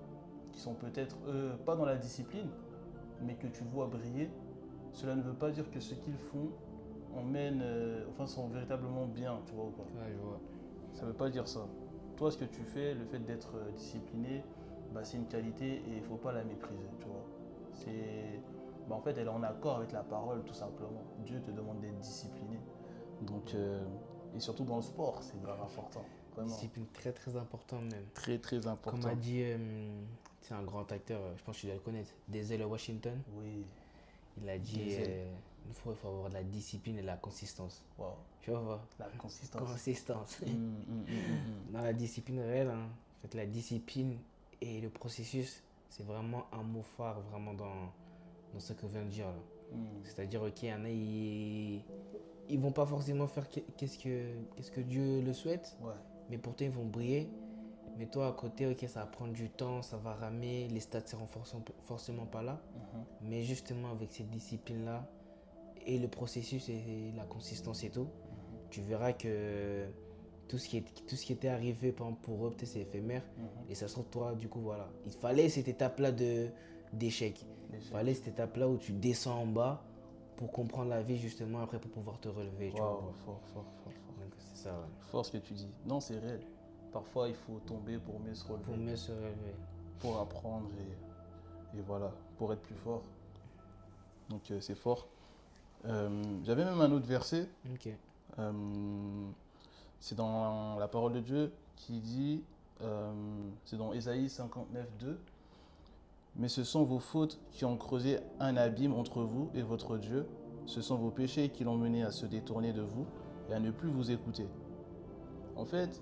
[SPEAKER 1] qui sont peut-être, eux, pas dans la discipline, mais que tu vois briller, cela ne veut pas dire que ce qu'ils font sont véritablement bien, tu vois ou pas.
[SPEAKER 2] Ouais, je vois.
[SPEAKER 1] Ça veut pas dire ça. Toi, ce que tu fais, le fait d'être discipliné, c'est une qualité et il faut pas la mépriser, tu vois. En fait, elle est en accord avec la parole, tout simplement. Dieu te demande d'être discipliné. Donc, et surtout dans le sport, c'est grave important, vraiment.
[SPEAKER 2] Discipline très très important même.
[SPEAKER 1] Très, très
[SPEAKER 2] Comme
[SPEAKER 1] important.
[SPEAKER 2] a dit, c'est un grand acteur, je pense que tu dois le connaître, Denzel Washington.
[SPEAKER 1] Oui,
[SPEAKER 2] Il a dit
[SPEAKER 1] Denzel.
[SPEAKER 2] une fois, il faut avoir de la discipline et de la consistance.
[SPEAKER 1] wow.
[SPEAKER 2] Tu vois,
[SPEAKER 1] La consistance.
[SPEAKER 2] consistance.
[SPEAKER 1] Mm.
[SPEAKER 2] Dans la discipline réelle, hein, en fait, la discipline et le processus, c'est vraiment un mot phare vraiment dans ce que je viens de dire là. C'est-à-dire, ok, il y en a, ils vont pas forcément faire qu'est-ce que Dieu le souhaite,
[SPEAKER 1] Ouais.
[SPEAKER 2] mais pourtant ils vont briller. Mais toi à côté, ok, ça va prendre du temps, ça va ramer, les stats seront forcément pas là. Mais justement, avec cette discipline-là, et le processus et la consistance et tout, tu verras que tout ce qui était arrivé pour eux, peut-être c'est éphémère. Et ça se trouve, toi, du coup, voilà. Il fallait cette étape-là d'échec. Il fallait cette étape-là où tu descends en bas pour comprendre la vie, justement, après pour pouvoir te relever. Tu vois,
[SPEAKER 1] Wow, fort.
[SPEAKER 2] donc c'est ça, ouais.
[SPEAKER 1] Fort ce que tu dis. Non, c'est réel. Parfois, il faut tomber pour mieux se relever.
[SPEAKER 2] Pour mieux se relever.
[SPEAKER 1] Pour apprendre et voilà, pour être plus fort. Donc, c'est fort. J'avais même un autre verset.
[SPEAKER 2] Ok.
[SPEAKER 1] C'est dans la parole de Dieu qui dit, c'est dans Ésaïe 59, 2. Mais ce sont vos fautes qui ont creusé un abîme entre vous et votre Dieu. Ce sont vos péchés qui l'ont mené à se détourner de vous et à ne plus vous écouter. En fait,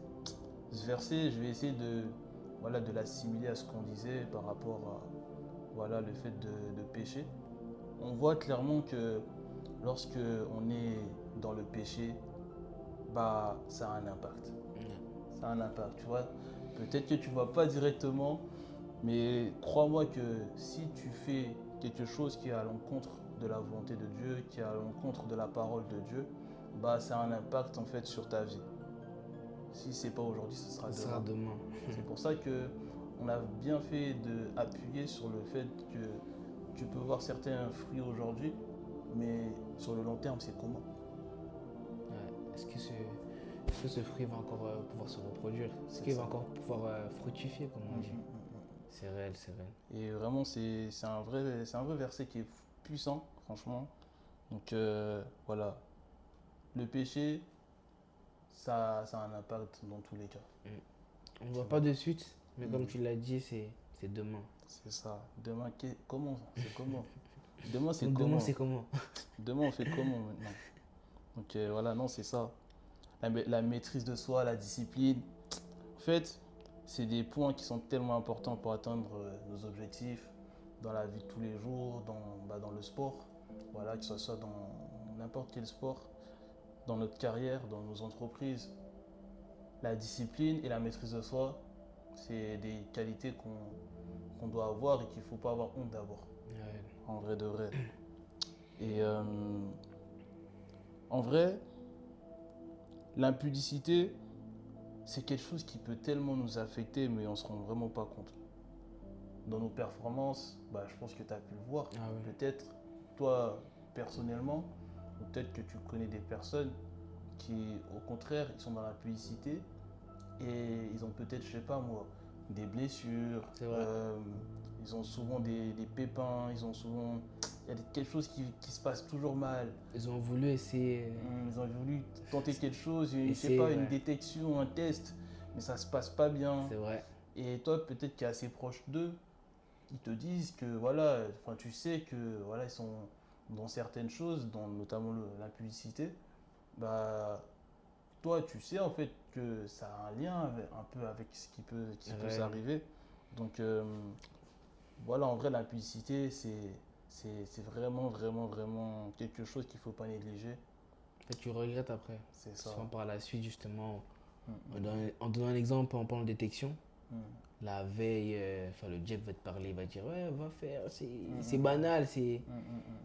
[SPEAKER 1] ce verset, je vais essayer de l'assimiler à ce qu'on disait par rapport à le fait de pécher. On voit clairement que lorsque on est dans le péché, ça a un impact. Ça a un impact, tu vois. Peut-être que tu ne vois pas directement, mais crois-moi que si tu fais quelque chose qui est à l'encontre de la volonté de Dieu, qui est à l'encontre de la parole de Dieu, bah, ça a un impact en fait sur ta vie. Si c'est pas aujourd'hui, ce sera
[SPEAKER 2] Ça sera
[SPEAKER 1] demain.
[SPEAKER 2] demain.
[SPEAKER 1] C'est pour ça que on a bien fait d'appuyer sur le fait que tu peux voir certains fruits aujourd'hui, mais sur le long terme, c'est comment?
[SPEAKER 2] Ouais. Est-ce que ce fruit va encore pouvoir se reproduire? Est-ce
[SPEAKER 1] C'est
[SPEAKER 2] qu'il va
[SPEAKER 1] ça.
[SPEAKER 2] encore pouvoir fructifier, comme on dit?
[SPEAKER 1] Mm.
[SPEAKER 2] C'est réel, c'est réel.
[SPEAKER 1] Et vraiment, c'est un vrai verset qui est puissant, franchement. Donc voilà, le péché, ça a un impact dans tous les cas.
[SPEAKER 2] Mm. On ne
[SPEAKER 1] Tu
[SPEAKER 2] voit pas
[SPEAKER 1] vois.
[SPEAKER 2] de suite, mais comme
[SPEAKER 1] Mm.
[SPEAKER 2] tu l'as dit, c'est demain.
[SPEAKER 1] C'est ça. Demain, comment? C'est comment? Demain, c'est
[SPEAKER 2] Donc demain,
[SPEAKER 1] comment?
[SPEAKER 2] c'est comment?
[SPEAKER 1] Demain, on fait comment maintenant? Donc voilà, non, c'est ça. La maîtrise de soi, la discipline. En fait, c'est des points qui sont tellement importants pour atteindre nos objectifs dans la vie de tous les jours, dans le sport. Voilà, que ce soit dans n'importe quel sport, dans notre carrière, dans nos entreprises. La discipline et la maîtrise de soi, c'est des qualités qu'on doit avoir et qu'il ne faut pas avoir honte d'avoir.
[SPEAKER 2] Ouais.
[SPEAKER 1] En vrai de vrai. Et en vrai, l'impudicité, c'est quelque chose qui peut tellement nous affecter, mais on ne se rend vraiment pas compte. Dans nos performances, bah, je pense que tu as pu le voir.
[SPEAKER 2] Ah ouais.
[SPEAKER 1] Peut-être, toi, personnellement, ou peut-être que tu connais des personnes qui, au contraire, ils sont dans la publicité et ils ont peut-être, je sais pas moi, des blessures,
[SPEAKER 2] C'est vrai.
[SPEAKER 1] ils ont souvent des pépins, ils ont souvent... Il y a quelque chose qui se passe toujours mal.
[SPEAKER 2] Ils ont voulu essayer.
[SPEAKER 1] Ils ont voulu tenter quelque chose, je sais
[SPEAKER 2] Essayer,
[SPEAKER 1] pas, une
[SPEAKER 2] ouais.
[SPEAKER 1] détection, un test, mais ça se passe pas bien.
[SPEAKER 2] C'est vrai.
[SPEAKER 1] Et toi, peut-être qui est assez proche d'eux, ils te disent que voilà, enfin tu sais que voilà, ils sont dans certaines choses, notamment la publicité. Bah toi, tu sais en fait que ça a un lien un peu avec ce qui peut
[SPEAKER 2] Réel.
[SPEAKER 1] s'arriver. Donc voilà, en vrai, la publicité, c'est vraiment, vraiment, vraiment quelque chose qu'il faut pas négliger.
[SPEAKER 2] En fait, tu regrettes après.
[SPEAKER 1] C'est ça.
[SPEAKER 2] Souvent par la suite, justement,
[SPEAKER 1] Mm,
[SPEAKER 2] en donnant un exemple, en parlant de détection,
[SPEAKER 1] mm,
[SPEAKER 2] la veille, enfin, le Jeff va te parler, il va dire ouais, va faire, c'est
[SPEAKER 1] mm,
[SPEAKER 2] banal,
[SPEAKER 1] mm.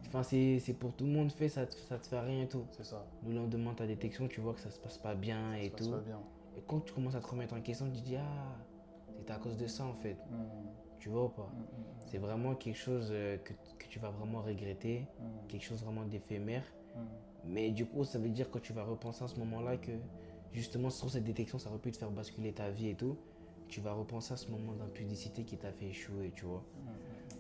[SPEAKER 2] enfin, c'est pour tout le monde fait, ça te fait rien et tout.
[SPEAKER 1] C'est ça.
[SPEAKER 2] Le lendemain, ta détection, tu vois que ça se passe pas bien
[SPEAKER 1] Ça
[SPEAKER 2] et
[SPEAKER 1] se passe
[SPEAKER 2] tout.
[SPEAKER 1] pas bien.
[SPEAKER 2] Et quand tu commences à te remettre en question, tu te dis ah, c'est à cause de ça en fait.
[SPEAKER 1] Mm,
[SPEAKER 2] Tu vois ou pas?
[SPEAKER 1] mm,
[SPEAKER 2] C'est vraiment quelque chose que tu vas vraiment regretter,
[SPEAKER 1] mm,
[SPEAKER 2] quelque chose vraiment d'éphémère.
[SPEAKER 1] mm,
[SPEAKER 2] Mais du coup, ça veut dire que tu vas repenser à ce moment-là que justement, sur cette détection, ça aurait pu te faire basculer ta vie et tout. Tu vas repenser à ce moment d'impudicité qui t'a fait échouer, tu vois.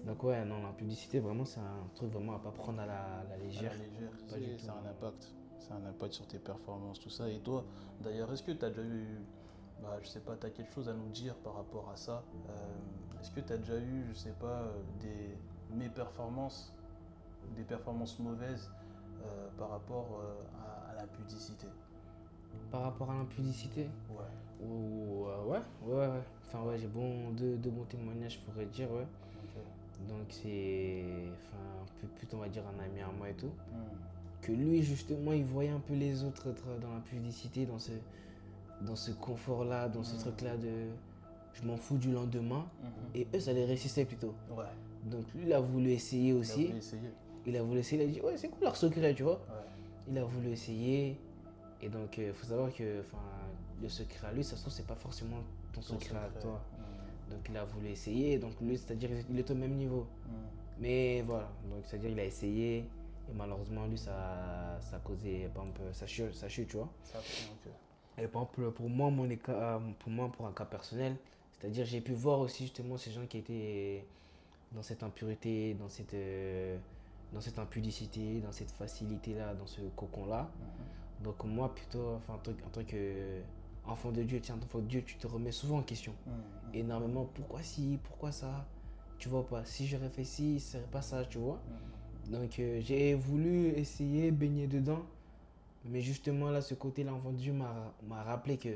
[SPEAKER 2] Donc ouais, non, l'impudicité, vraiment, c'est un truc vraiment à pas prendre à la
[SPEAKER 1] À
[SPEAKER 2] légère.
[SPEAKER 1] la légère,
[SPEAKER 2] Pas du tout.
[SPEAKER 1] ça a un impact. Ça a un impact sur tes performances, tout ça. Et toi, d'ailleurs, est-ce que tu as déjà eu, bah, je sais pas, tu as quelque chose à nous dire par rapport à ça? Est-ce que tu as déjà eu, je sais pas, des performances, des performances mauvaises par rapport à la pudicité?
[SPEAKER 2] Par rapport à l'impudicité,
[SPEAKER 1] Ouais.
[SPEAKER 2] ouais. Enfin, ouais, j'ai deux bons témoignages, je pourrais dire, ouais.
[SPEAKER 1] Ok.
[SPEAKER 2] Donc, c'est, enfin, plutôt, on va dire, un ami à moi et tout.
[SPEAKER 1] Hmm.
[SPEAKER 2] Que lui, justement, il voyait un peu les autres être dans l'impudicité, dans ce confort-là, dans ce truc-là de je m'en fous du lendemain. Et eux, ça les réussissait plutôt.
[SPEAKER 1] Ouais.
[SPEAKER 2] Donc, lui, il a voulu essayer
[SPEAKER 1] Il a
[SPEAKER 2] aussi.
[SPEAKER 1] voulu essayer.
[SPEAKER 2] Il a voulu essayer, il a dit, ouais, c'est quoi leur secret, tu vois.
[SPEAKER 1] Ouais.
[SPEAKER 2] Il a voulu essayer. Et donc, il faut savoir que le secret à lui, ça se trouve, c'est pas forcément ton secret à toi. Donc, il a voulu essayer. Donc, lui, c'est-à-dire qu'il est au même niveau. Mais voilà, donc c'est-à-dire qu'il a essayé. Et malheureusement, lui, ça a causé par exemple, sa chute, tu vois.
[SPEAKER 1] Ça, ok.
[SPEAKER 2] Et par exemple, pour moi, pour un cas personnel, c'est-à-dire j'ai pu voir aussi justement ces gens qui étaient dans cette impurité, dans cette impudicité, dans cette facilité-là, dans ce cocon-là. Donc moi, plutôt, enfin, en tant qu'enfant de Dieu, tiens, enfant de Dieu, tu te remets souvent en question. Énormément, pourquoi si, pourquoi ça? Tu vois pas, si j'aurais fait ci, ce serait pas ça, tu vois. Donc j'ai voulu essayer, baigner dedans. Mais justement, là, ce côté-là, enfant de Dieu m'a rappelé que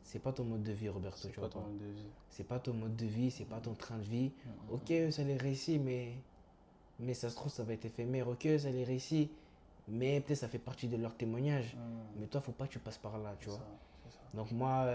[SPEAKER 2] c'est pas ton mode de vie, Roberto, tu vois
[SPEAKER 1] C'est pas ton mode de vie.
[SPEAKER 2] C'est pas ton mode de vie, c'est pas ton train de vie. Ok, ça les réussit, mais ça se trouve, ça va être éphémère. Ok, ça les réussit, mais peut-être ça fait partie de leur témoignage. Mais toi, faut pas que tu passes par là, tu vois.
[SPEAKER 1] C'est ça.
[SPEAKER 2] Donc moi,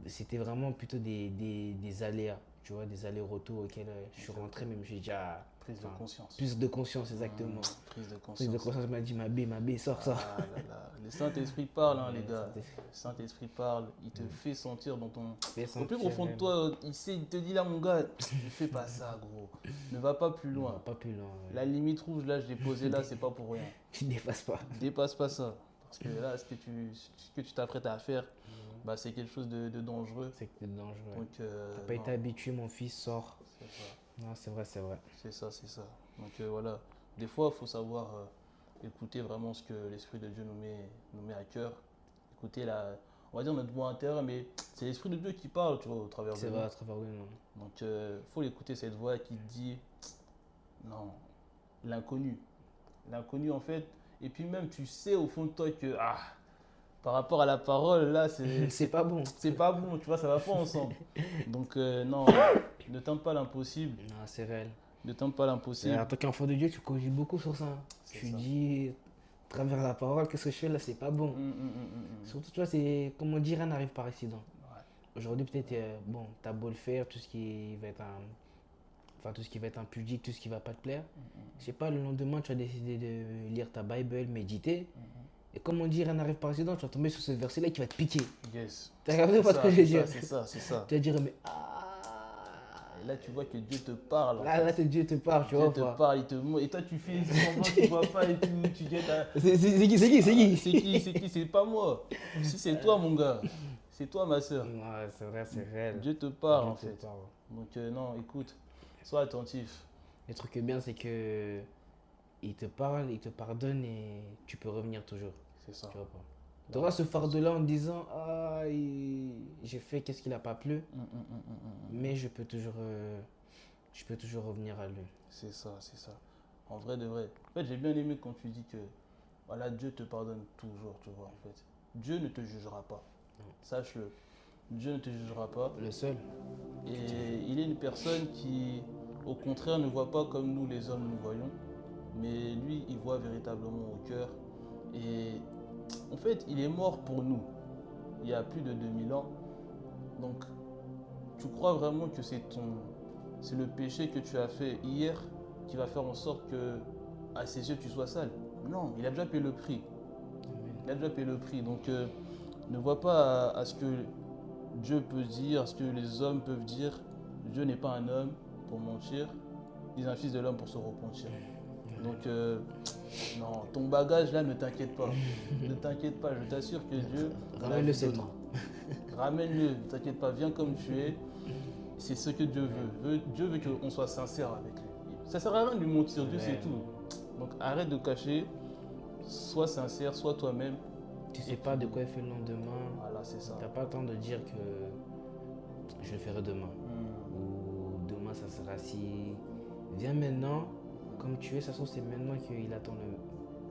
[SPEAKER 2] c'était vraiment plutôt des aléas, tu vois, des allers-retours auxquels je suis rentré, même j'ai dit, ah,
[SPEAKER 1] Prise de
[SPEAKER 2] Enfin,
[SPEAKER 1] conscience.
[SPEAKER 2] plus de conscience, exactement.
[SPEAKER 1] Prise de
[SPEAKER 2] Prise de
[SPEAKER 1] conscience.
[SPEAKER 2] conscience m'a dit, ma B, sors ça.
[SPEAKER 1] Ah là là. Le Saint-Esprit parle, hein, les
[SPEAKER 2] Ouais,
[SPEAKER 1] gars. Le Saint-Esprit parle. Il te fait sentir dans ton.
[SPEAKER 2] Fais
[SPEAKER 1] Au plus
[SPEAKER 2] sentir,
[SPEAKER 1] profond de toi, il te dit là, mon gars, ne fais pas ça, gros. Ne va pas plus
[SPEAKER 2] on va
[SPEAKER 1] loin.
[SPEAKER 2] pas plus loin. Ouais.
[SPEAKER 1] La limite rouge, là, je l'ai posée là, c'est pas pour rien.
[SPEAKER 2] Tu dépasses pas.
[SPEAKER 1] Dépasse pas ça. Parce que là, ce que tu t'apprêtes à faire, bah, c'est quelque chose de dangereux.
[SPEAKER 2] C'est que t'es dangereux.
[SPEAKER 1] Donc,
[SPEAKER 2] T'as pas
[SPEAKER 1] non,
[SPEAKER 2] été habitué, mon fils, sors.
[SPEAKER 1] c'est ça.
[SPEAKER 2] Non, c'est vrai, c'est vrai.
[SPEAKER 1] C'est ça, c'est ça. Donc voilà, des fois, il faut savoir écouter vraiment ce que l'Esprit de Dieu nous met à cœur. Écouter on va dire notre voix intérieure, mais c'est l'Esprit de Dieu qui parle, tu vois, au travers de
[SPEAKER 2] C'est
[SPEAKER 1] nous.
[SPEAKER 2] vrai, à travers lui, non.
[SPEAKER 1] Donc il faut l'écouter, cette voix qui te dit, non, l'inconnu. L'inconnu, en fait, et puis même, tu sais au fond de toi que, par rapport à la parole, là,
[SPEAKER 2] C'est pas bon.
[SPEAKER 1] c'est pas bon, tu vois, ça va pas ensemble. Donc non, ne tente pas l'impossible.
[SPEAKER 2] Non, c'est réel.
[SPEAKER 1] Ne tente pas l'impossible.
[SPEAKER 2] En tant qu'enfant de Dieu, tu corriges beaucoup sur ça.
[SPEAKER 1] C'est
[SPEAKER 2] Tu
[SPEAKER 1] ça.
[SPEAKER 2] dis, à travers la parole, qu'est-ce que je fais là, c'est pas bon. Surtout, tu vois, c'est comme on dit, rien n'arrive par accident.
[SPEAKER 1] Ouais.
[SPEAKER 2] Aujourd'hui, peut-être, bon, t'as beau le faire, tout ce qui va être tout ce qui va être impudique, tout ce qui va pas te plaire. Je sais pas, le lendemain, tu as décidé de lire ta Bible, méditer. Et comme on dit, rien n'arrive par accident, tu vas tomber sur ce verset-là qui va te piquer.
[SPEAKER 1] Yes.
[SPEAKER 2] T'as regardé pas ce que je veux dire?
[SPEAKER 1] C'est ça, c'est ça.
[SPEAKER 2] Tu vas dire, mais
[SPEAKER 1] Et là, tu vois que Dieu te parle.
[SPEAKER 2] là, Dieu te parle, tu vois.
[SPEAKER 1] Dieu te
[SPEAKER 2] Pas.
[SPEAKER 1] parle, il te montre. Et toi, tu fais semblant, tu vois pas et tout. Tu jettes
[SPEAKER 2] C'est qui? C'est qui?
[SPEAKER 1] C'est qui? C'est pas moi. Si c'est toi, mon gars. C'est toi, ma soeur.
[SPEAKER 2] Ouais, c'est vrai, c'est réel.
[SPEAKER 1] Dieu te parle,
[SPEAKER 2] Dieu
[SPEAKER 1] en
[SPEAKER 2] te
[SPEAKER 1] fait.
[SPEAKER 2] parle.
[SPEAKER 1] Donc, non, écoute. Sois attentif.
[SPEAKER 2] Le truc est bien, c'est que il te parle, il te pardonne et tu peux revenir toujours.
[SPEAKER 1] C'est ça.
[SPEAKER 2] Tu vois pas. Tu auras ce fardeau-là en te disant, j'ai fait qu'est-ce qu'il a pas plu, mais je peux toujours revenir à lui.
[SPEAKER 1] C'est ça, c'est ça. En vrai de vrai. En fait, j'ai bien aimé quand tu dis que voilà, Dieu te pardonne toujours, tu vois, en fait. Dieu ne te jugera pas.
[SPEAKER 2] Non.
[SPEAKER 1] Sache-le. Dieu ne te jugera pas.
[SPEAKER 2] Le seul.
[SPEAKER 1] Et il est une personne qui, au contraire, ne voit pas comme nous, les hommes, nous voyons. Mais lui, il voit véritablement au cœur. Et en fait, il est mort pour nous il y a plus de 2000 ans. Donc, tu crois vraiment que c'est le péché que tu as fait hier qui va faire en sorte que, à ses yeux, tu sois sale? Non, il a déjà payé le prix. Il a déjà payé le prix. Donc, ne vois pas à ce que Dieu peut dire, à ce que les hommes peuvent dire. Dieu n'est pas un homme pour mentir, ni un fils de l'homme pour se repentir. Donc, non, ton bagage là, ne t'inquiète pas. Ne t'inquiète pas, je t'assure que Dieu.
[SPEAKER 2] Ramène-le, c'est toi.
[SPEAKER 1] Ramène-le, ne t'inquiète pas, viens comme tu es. C'est ce que Dieu veut. Dieu veut qu'on soit sincère avec lui. Ça sert à rien de lui mentir, Dieu c'est tout. Donc arrête de cacher, sois sincère, sois toi-même.
[SPEAKER 2] Tu sais pas de quoi il fait le lendemain.
[SPEAKER 1] Voilà, c'est ça.
[SPEAKER 2] T'as pas le temps de dire que je le ferai demain. Ou demain ça sera si. Viens maintenant, comme tu es, ça se trouve c'est maintenant qu'il attend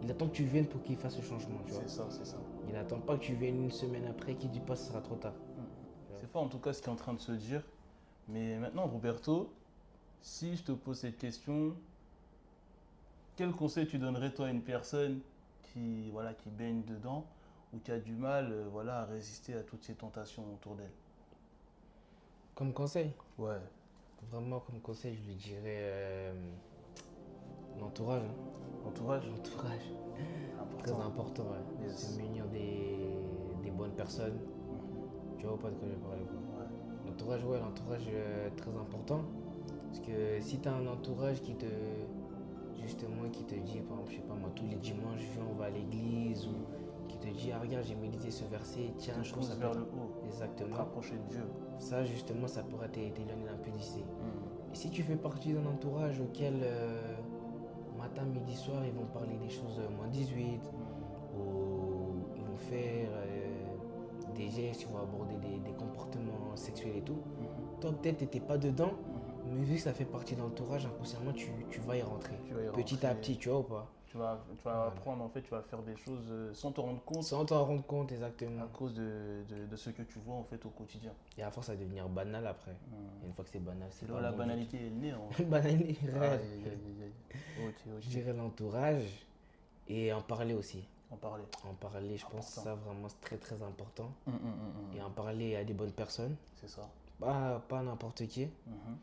[SPEAKER 2] il attend que tu viennes pour qu'il fasse le changement, tu vois.
[SPEAKER 1] C'est ça, c'est ça.
[SPEAKER 2] Il attend pas que tu viennes une semaine après, qu'il dit pas ce sera trop tard.
[SPEAKER 1] C'est fort en tout cas ce qui est en train de se dire. Mais maintenant, Roberto, si je te pose cette question, quel conseil tu donnerais toi à une personne qui baigne dedans ou qui a du mal à résister à toutes ces tentations autour d'elle?
[SPEAKER 2] Comme conseil,
[SPEAKER 1] Ouais.
[SPEAKER 2] vraiment comme conseil, je lui dirais l'entourage.
[SPEAKER 1] Entourage?
[SPEAKER 2] L'entourage, très
[SPEAKER 1] Important.
[SPEAKER 2] important, ouais.
[SPEAKER 1] Yes.
[SPEAKER 2] Se munir des bonnes personnes. Tu vois pas de quoi je parle, quoi.
[SPEAKER 1] Ouais.
[SPEAKER 2] L'entourage très important. Parce que si tu as un entourage qui te dit, par exemple, je sais pas moi, tous les dimanches, viens, on va à l'église, ou qui te dit, regarde, j'ai médité ce verset, tiens,
[SPEAKER 1] Te
[SPEAKER 2] je trouve
[SPEAKER 1] pousse
[SPEAKER 2] ça
[SPEAKER 1] vers
[SPEAKER 2] peut
[SPEAKER 1] le
[SPEAKER 2] être-
[SPEAKER 1] haut.
[SPEAKER 2] Exactement.
[SPEAKER 1] Rapprocher de Dieu.
[SPEAKER 2] Ça, justement, ça pourrait t'éloigner de l'impudicité. Et si tu fais partie d'un entourage auquel, matin, midi, soir, ils vont parler des choses moins 18, ou ils vont faire des gestes, ils vont aborder des comportements sexuels et tout, toi, peut-être, t'étais pas dedans, mais vu que ça fait partie de l'entourage, inconsciemment, tu vas y rentrer.
[SPEAKER 1] Tu vas y
[SPEAKER 2] Petit à
[SPEAKER 1] rentrer.
[SPEAKER 2] petit, tu vois ou pas?
[SPEAKER 1] Tu vas
[SPEAKER 2] Voilà.
[SPEAKER 1] apprendre, en fait, tu vas faire des choses sans te rendre compte
[SPEAKER 2] Sans t'en rendre compte,
[SPEAKER 1] à
[SPEAKER 2] exactement.
[SPEAKER 1] cause de ce que tu vois en fait au quotidien.
[SPEAKER 2] Et à force, ça va devenir banal après. Et une fois que c'est banal, c'est
[SPEAKER 1] C'est
[SPEAKER 2] pas
[SPEAKER 1] là où la
[SPEAKER 2] bon du
[SPEAKER 1] banalité est née.
[SPEAKER 2] tout. Banalité,
[SPEAKER 1] Aïe,
[SPEAKER 2] réel.
[SPEAKER 1] aïe, aïe, aïe. Ok,
[SPEAKER 2] Je
[SPEAKER 1] ok.
[SPEAKER 2] dirais l'entourage et en parler aussi.
[SPEAKER 1] En parler.
[SPEAKER 2] En parler, je pense que
[SPEAKER 1] Important.
[SPEAKER 2] ça vraiment c'est très très important.
[SPEAKER 1] Hum.
[SPEAKER 2] Et en parler à des bonnes personnes,
[SPEAKER 1] C'est ça.
[SPEAKER 2] pas n'importe qui.
[SPEAKER 1] Mhm.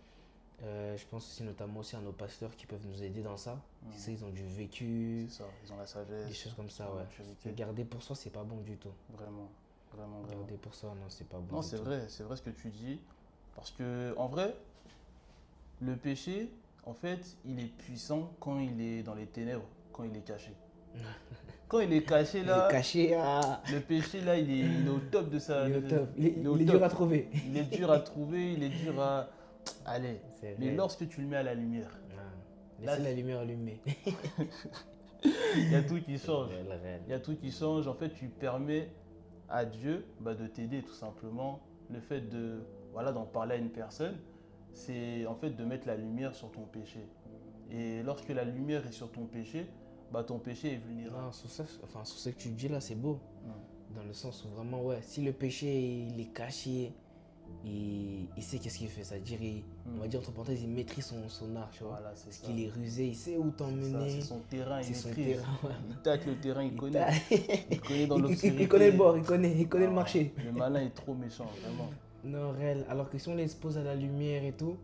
[SPEAKER 2] Je pense aussi notamment aussi à nos pasteurs qui peuvent nous aider dans ça.
[SPEAKER 1] Mhm.
[SPEAKER 2] C'est ça, ils ont du vécu,
[SPEAKER 1] C'est ça, ils ont la
[SPEAKER 2] des
[SPEAKER 1] sagesse,
[SPEAKER 2] choses comme
[SPEAKER 1] ils
[SPEAKER 2] ça,
[SPEAKER 1] ont la
[SPEAKER 2] ouais. Parce que
[SPEAKER 1] maturité.
[SPEAKER 2] garder pour soi, c'est pas bon du tout.
[SPEAKER 1] Vraiment, vraiment, vraiment.
[SPEAKER 2] Garder pour soi, non, c'est pas bon
[SPEAKER 1] Non,
[SPEAKER 2] du tout.
[SPEAKER 1] c'est vrai ce que tu dis. Parce que, en vrai, le péché, en fait, il est puissant quand il est dans les ténèbres, quand il est caché. Quand il est caché,
[SPEAKER 2] Il est
[SPEAKER 1] là,
[SPEAKER 2] caché, ah,
[SPEAKER 1] le péché, là, il est au top de sa.
[SPEAKER 2] il est au top. Il
[SPEAKER 1] Il est au
[SPEAKER 2] il est dur
[SPEAKER 1] top.
[SPEAKER 2] à trouver.
[SPEAKER 1] Il est dur à trouver, il est dur à. Allez.
[SPEAKER 2] C'est
[SPEAKER 1] Mais
[SPEAKER 2] réel.
[SPEAKER 1] lorsque tu le mets à la lumière,
[SPEAKER 2] Ah,
[SPEAKER 1] là,
[SPEAKER 2] laissez la lumière allumée.
[SPEAKER 1] il y a tout qui
[SPEAKER 2] C'est
[SPEAKER 1] change.
[SPEAKER 2] réel, réel.
[SPEAKER 1] Il y a tout qui change. En fait, tu permets à Dieu de t'aider tout simplement. Le fait de voilà d'en parler à une personne, c'est en fait de mettre la lumière sur ton péché. Et lorsque la lumière est sur ton péché, ton péché est vulnérable.
[SPEAKER 2] Non, sur ça, enfin, sur ce que tu dis là, c'est beau.
[SPEAKER 1] Mm.
[SPEAKER 2] Dans le sens où vraiment, ouais, si le péché il est caché, il sait qu'est-ce qu'il fait. C'est-à-dire, on va dire entre parenthèses, il maîtrise son art, tu vois.
[SPEAKER 1] Voilà, c'est
[SPEAKER 2] Parce
[SPEAKER 1] ça.
[SPEAKER 2] qu'il est rusé, il sait où
[SPEAKER 1] C'est ça,
[SPEAKER 2] t'emmener.
[SPEAKER 1] c'est son terrain, il
[SPEAKER 2] C'est son
[SPEAKER 1] maîtrise.
[SPEAKER 2] terrain, ouais.
[SPEAKER 1] Il tâte le terrain, il connaît.
[SPEAKER 2] t'a-
[SPEAKER 1] Il connaît dans l'obscurité.
[SPEAKER 2] il connaît le bord, il connaît le
[SPEAKER 1] Ah,
[SPEAKER 2] marché.
[SPEAKER 1] Le malin est trop méchant, vraiment.
[SPEAKER 2] Non, réel. Alors que si on l'expose à la lumière et tout,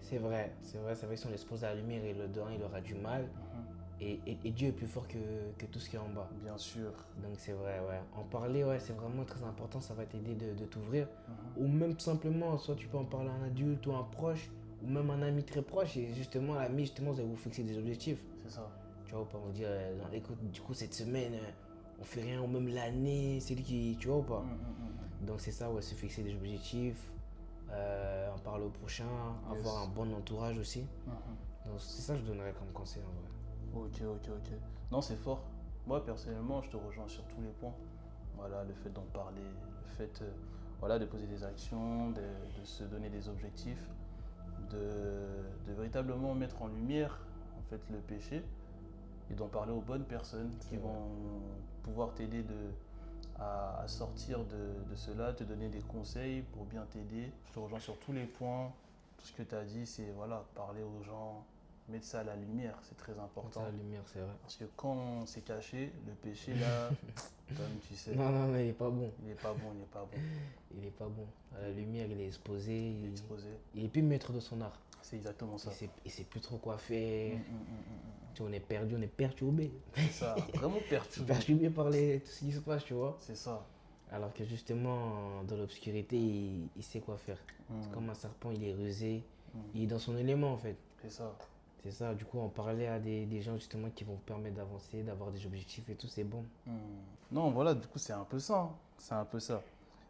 [SPEAKER 2] c'est vrai, si on l'expose à la lumière et le dehors, il aura du mal.
[SPEAKER 1] Mhm.
[SPEAKER 2] Et Dieu est plus fort que tout ce qui est en bas.
[SPEAKER 1] Bien sûr.
[SPEAKER 2] Donc c'est vrai, ouais. En parler, ouais, c'est vraiment très important, ça va t'aider de t'ouvrir.
[SPEAKER 1] Mhm.
[SPEAKER 2] Ou même tout simplement, soit tu peux en parler à un adulte ou un proche, ou même un ami très proche, et justement, l'ami, justement, vous allez vous fixer des objectifs.
[SPEAKER 1] C'est ça.
[SPEAKER 2] Tu vois, ou pas vous dire, non, écoute, du coup, cette semaine, on fait rien, ou même l'année, c'est lui qui, tu vois ou pas. Donc c'est ça, ouais, se fixer des objectifs, en parler au prochain,
[SPEAKER 1] Yes.
[SPEAKER 2] avoir un bon entourage aussi.
[SPEAKER 1] Mhm.
[SPEAKER 2] Donc c'est ça que je donnerais comme conseil en vrai.
[SPEAKER 1] Ok. Non, c'est fort. Moi, personnellement, je te rejoins sur tous les points. Voilà, le fait d'en parler, le fait de poser des actions, de se donner des objectifs, de véritablement mettre en lumière en fait, le péché et d'en parler aux bonnes personnes qui
[SPEAKER 2] C'est vrai.
[SPEAKER 1] vont pouvoir t'aider à sortir de cela, te donner des conseils pour bien t'aider. Je te rejoins sur tous les points. Tout ce que tu as dit, c'est voilà, parler aux gens, mettre ça à la lumière, c'est très
[SPEAKER 2] Comme
[SPEAKER 1] important.
[SPEAKER 2] ça, la lumière, c'est vrai.
[SPEAKER 1] Parce que quand c'est caché, le péché là, comme tu sais,
[SPEAKER 2] Non, il est pas bon.
[SPEAKER 1] il n'est pas bon, il n'est pas bon.
[SPEAKER 2] Il est pas bon. À la lumière, il est exposé.
[SPEAKER 1] Il est exposé.
[SPEAKER 2] Il est plus maître de son art.
[SPEAKER 1] C'est exactement ça.
[SPEAKER 2] Il sait plus trop quoi faire.
[SPEAKER 1] Mm.
[SPEAKER 2] Tu vois, on est perdu, on est perturbé.
[SPEAKER 1] C'est ça, vraiment perturbé.
[SPEAKER 2] Perturbé par tout ce qui se passe, tu vois.
[SPEAKER 1] C'est ça.
[SPEAKER 2] Alors que justement, dans l'obscurité, il sait quoi faire.
[SPEAKER 1] Mm.
[SPEAKER 2] C'est comme un serpent, il est rusé.
[SPEAKER 1] Mm.
[SPEAKER 2] Il est dans son élément en fait.
[SPEAKER 1] C'est ça.
[SPEAKER 2] C'est ça, du coup, en parler à des gens justement qui vont vous permettre d'avancer, d'avoir des objectifs et tout, c'est bon.
[SPEAKER 1] Mm. Non, voilà, du coup, c'est un peu ça. Hein. C'est un peu ça.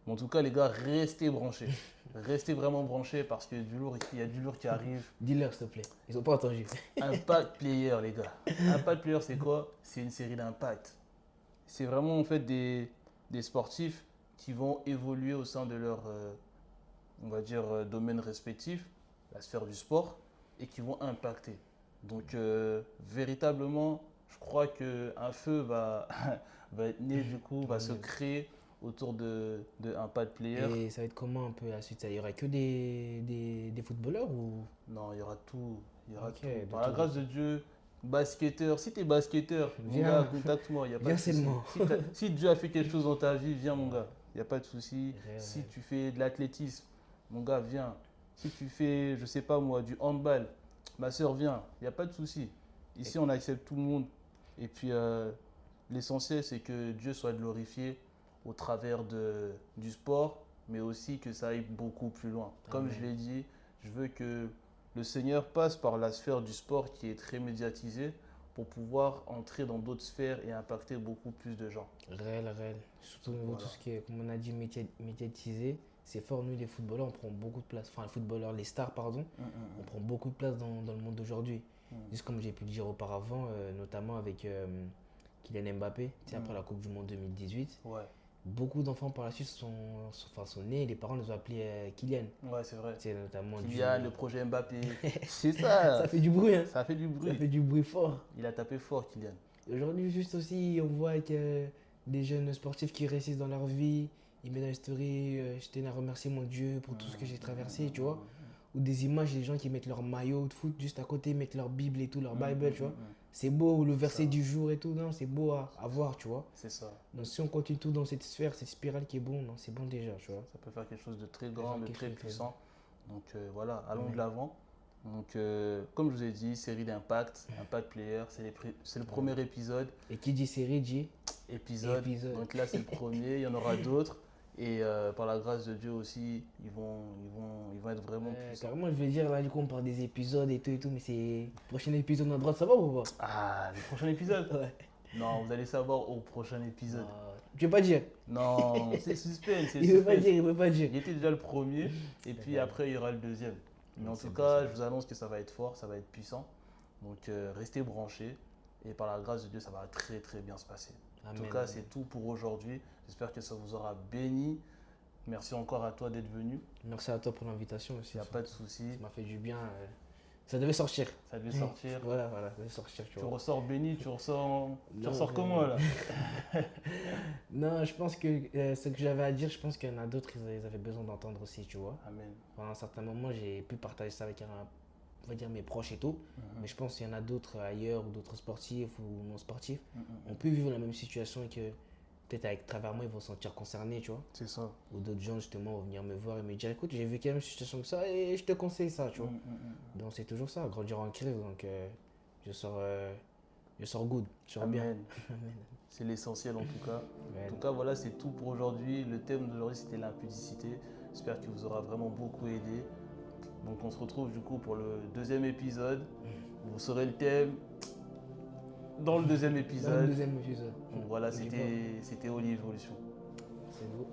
[SPEAKER 1] Mais en tout cas, les gars, restez branchés. Restez vraiment branchés parce que il y a du lourd qui arrive.
[SPEAKER 2] Dis-leur, s'il te plaît. Ils ont pas entendu.
[SPEAKER 1] Impact Player, les gars. Impact Player, c'est quoi? C'est une série d'impact. C'est vraiment en fait des sportifs qui vont évoluer au sein de leur, on va dire, domaine respectif, la sphère du sport, et qui vont impacter. Donc, véritablement, je crois qu'un feu va être né, du coup, va se créer autour de Impact Player.
[SPEAKER 2] Et ça va être comment un peu la suite? Il y aura que des footballeurs ou...
[SPEAKER 1] Non, il y aura tout. Il y aura
[SPEAKER 2] Ok,
[SPEAKER 1] tout.
[SPEAKER 2] de
[SPEAKER 1] Par la
[SPEAKER 2] tout.
[SPEAKER 1] grâce de Dieu, basketteur, si tu es basketteur, mon
[SPEAKER 2] Viens.
[SPEAKER 1] gars, contacte-moi, il n'y a pas
[SPEAKER 2] Viens
[SPEAKER 1] de souci.
[SPEAKER 2] seulement.
[SPEAKER 1] Si Dieu a fait quelque chose dans ta vie, viens mon gars, il n'y a pas de souci.
[SPEAKER 2] Réel,
[SPEAKER 1] Si
[SPEAKER 2] réel.
[SPEAKER 1] tu fais de l'athlétisme, mon gars, viens. Si tu fais, je sais pas moi, du handball, ma soeur, viens, il n'y a pas de souci. Ici, on accepte tout le monde. Et puis, l'essentiel, c'est que Dieu soit glorifié au travers du sport, mais aussi que ça aille beaucoup plus loin. Comme
[SPEAKER 2] Amen.
[SPEAKER 1] je l'ai dit, je veux que le Seigneur passe par la sphère du sport qui est très médiatisée pour pouvoir entrer dans d'autres sphères et impacter beaucoup plus de gens.
[SPEAKER 2] Réel. Surtout au niveau de
[SPEAKER 1] Voilà.
[SPEAKER 2] tout ce qui est, comme on a dit, médiatisé. C'est fort, nous les footballeurs, on prend beaucoup de place. Enfin, les footballeurs, les stars, pardon, on prend beaucoup de place dans le monde d'aujourd'hui. Juste comme j'ai pu le dire auparavant, notamment avec Kylian Mbappé, tu sais, après la Coupe du Monde 2018.
[SPEAKER 1] Ouais,
[SPEAKER 2] Beaucoup d'enfants par la suite sont nés, les parents les ont appelés Kylian.
[SPEAKER 1] ouais, c'est vrai.
[SPEAKER 2] C'est notamment
[SPEAKER 1] Kylian, le projet Mbappé, c'est ça.
[SPEAKER 2] Ça fait du bruit, hein.
[SPEAKER 1] Ça fait du
[SPEAKER 2] Ça
[SPEAKER 1] bruit.
[SPEAKER 2] fait du bruit fort.
[SPEAKER 1] Il a tapé fort, Kylian.
[SPEAKER 2] Et aujourd'hui, juste aussi, on voit que des jeunes sportifs qui réussissent dans leur vie, ils mettent dans les stories, je tenais à remercier mon Dieu pour tout ce que j'ai traversé, tu vois. Ou des images des gens qui mettent leur maillot de foot juste à côté, mettent leur Bible et tout, leur Bible, tu vois. C'est beau, ou le verset
[SPEAKER 1] Ça.
[SPEAKER 2] du jour et tout, non, c'est beau à voir, tu vois.
[SPEAKER 1] C'est ça.
[SPEAKER 2] Donc si on continue tout dans cette sphère, cette spirale qui est bon, non, c'est bon déjà, tu vois.
[SPEAKER 1] Ça peut faire quelque chose de très
[SPEAKER 2] peut
[SPEAKER 1] grand,
[SPEAKER 2] faire
[SPEAKER 1] de
[SPEAKER 2] quelque
[SPEAKER 1] très
[SPEAKER 2] chose de très
[SPEAKER 1] puissant. Donc voilà, allons
[SPEAKER 2] Amen.
[SPEAKER 1] de l'avant. Donc, comme je vous ai dit, série d'Impact, Impact Player, c'est le premier épisode.
[SPEAKER 2] Et qui dit série dit
[SPEAKER 1] Épisode.
[SPEAKER 2] épisode.
[SPEAKER 1] Donc là, c'est le premier, il y en aura d'autres. Et par la grâce de Dieu aussi, ils vont être vraiment puissants.
[SPEAKER 2] Carrément, je veux dire, là, du coup, on parle des épisodes et tout, mais c'est. Prochain épisode, on a le droit de savoir ou pas?
[SPEAKER 1] Ah, le prochain épisode?
[SPEAKER 2] Ouais.
[SPEAKER 1] Non, vous allez savoir au prochain épisode.
[SPEAKER 2] Tu veux pas dire?
[SPEAKER 1] Non, c'est suspense, c'est
[SPEAKER 2] Il veut pas
[SPEAKER 1] suspense.
[SPEAKER 2] dire, il veut pas dire.
[SPEAKER 1] Il était déjà le premier, et puis après, il y aura le deuxième. Mais en
[SPEAKER 2] C'est
[SPEAKER 1] tout
[SPEAKER 2] bon,
[SPEAKER 1] cas,
[SPEAKER 2] c'est
[SPEAKER 1] je vous annonce que ça va être fort, ça va être puissant. Donc, restez branchés, et par la grâce de Dieu, ça va très très bien se passer. En
[SPEAKER 2] Amen,
[SPEAKER 1] tout cas,
[SPEAKER 2] amen.
[SPEAKER 1] c'est tout pour aujourd'hui. J'espère que ça vous aura béni. Merci encore à toi d'être venu.
[SPEAKER 2] Merci à toi pour l'invitation aussi.
[SPEAKER 1] Il n'y a pas de souci.
[SPEAKER 2] Ça m'a fait du bien. Ça devait sortir.
[SPEAKER 1] Ça devait sortir.
[SPEAKER 2] Voilà, ça devait sortir, tu
[SPEAKER 1] Tu
[SPEAKER 2] vois.
[SPEAKER 1] ressors béni, tu ressors
[SPEAKER 2] Non,
[SPEAKER 1] comment là?
[SPEAKER 2] Non, je pense que ce que j'avais à dire, je pense qu'il y en a d'autres, ils avaient besoin d'entendre aussi, tu vois.
[SPEAKER 1] Amen.
[SPEAKER 2] Pendant un certain moment, j'ai pu partager ça avec on va dire mes proches et tout. Mais je pense qu'il y en a d'autres ailleurs, ou d'autres sportifs ou non sportifs. On peut vivre la même situation et que peut-être avec travers moi, ils vont se sentir concernés, tu vois.
[SPEAKER 1] C'est ça.
[SPEAKER 2] Ou d'autres gens, justement, vont venir me voir et me dire, écoute, j'ai vécu la même situation que ça et je te conseille ça, tu vois. Donc c'est toujours ça, grandir en crise. Donc je sors good, je sors bien.
[SPEAKER 1] Amen. C'est l'essentiel en tout cas.
[SPEAKER 2] Ouais.
[SPEAKER 1] En tout cas, voilà, c'est tout pour aujourd'hui. Le thème d'aujourd'hui, c'était l'impudicité. J'espère qu'il vous aura vraiment beaucoup aidé. Donc, on se retrouve du coup pour le deuxième épisode. Vous saurez le thème dans le deuxième
[SPEAKER 2] Dans le
[SPEAKER 1] épisode.
[SPEAKER 2] deuxième épisode.
[SPEAKER 1] Donc voilà,
[SPEAKER 2] N'oublie
[SPEAKER 1] c'était Olive Evolution.
[SPEAKER 2] C'est vous.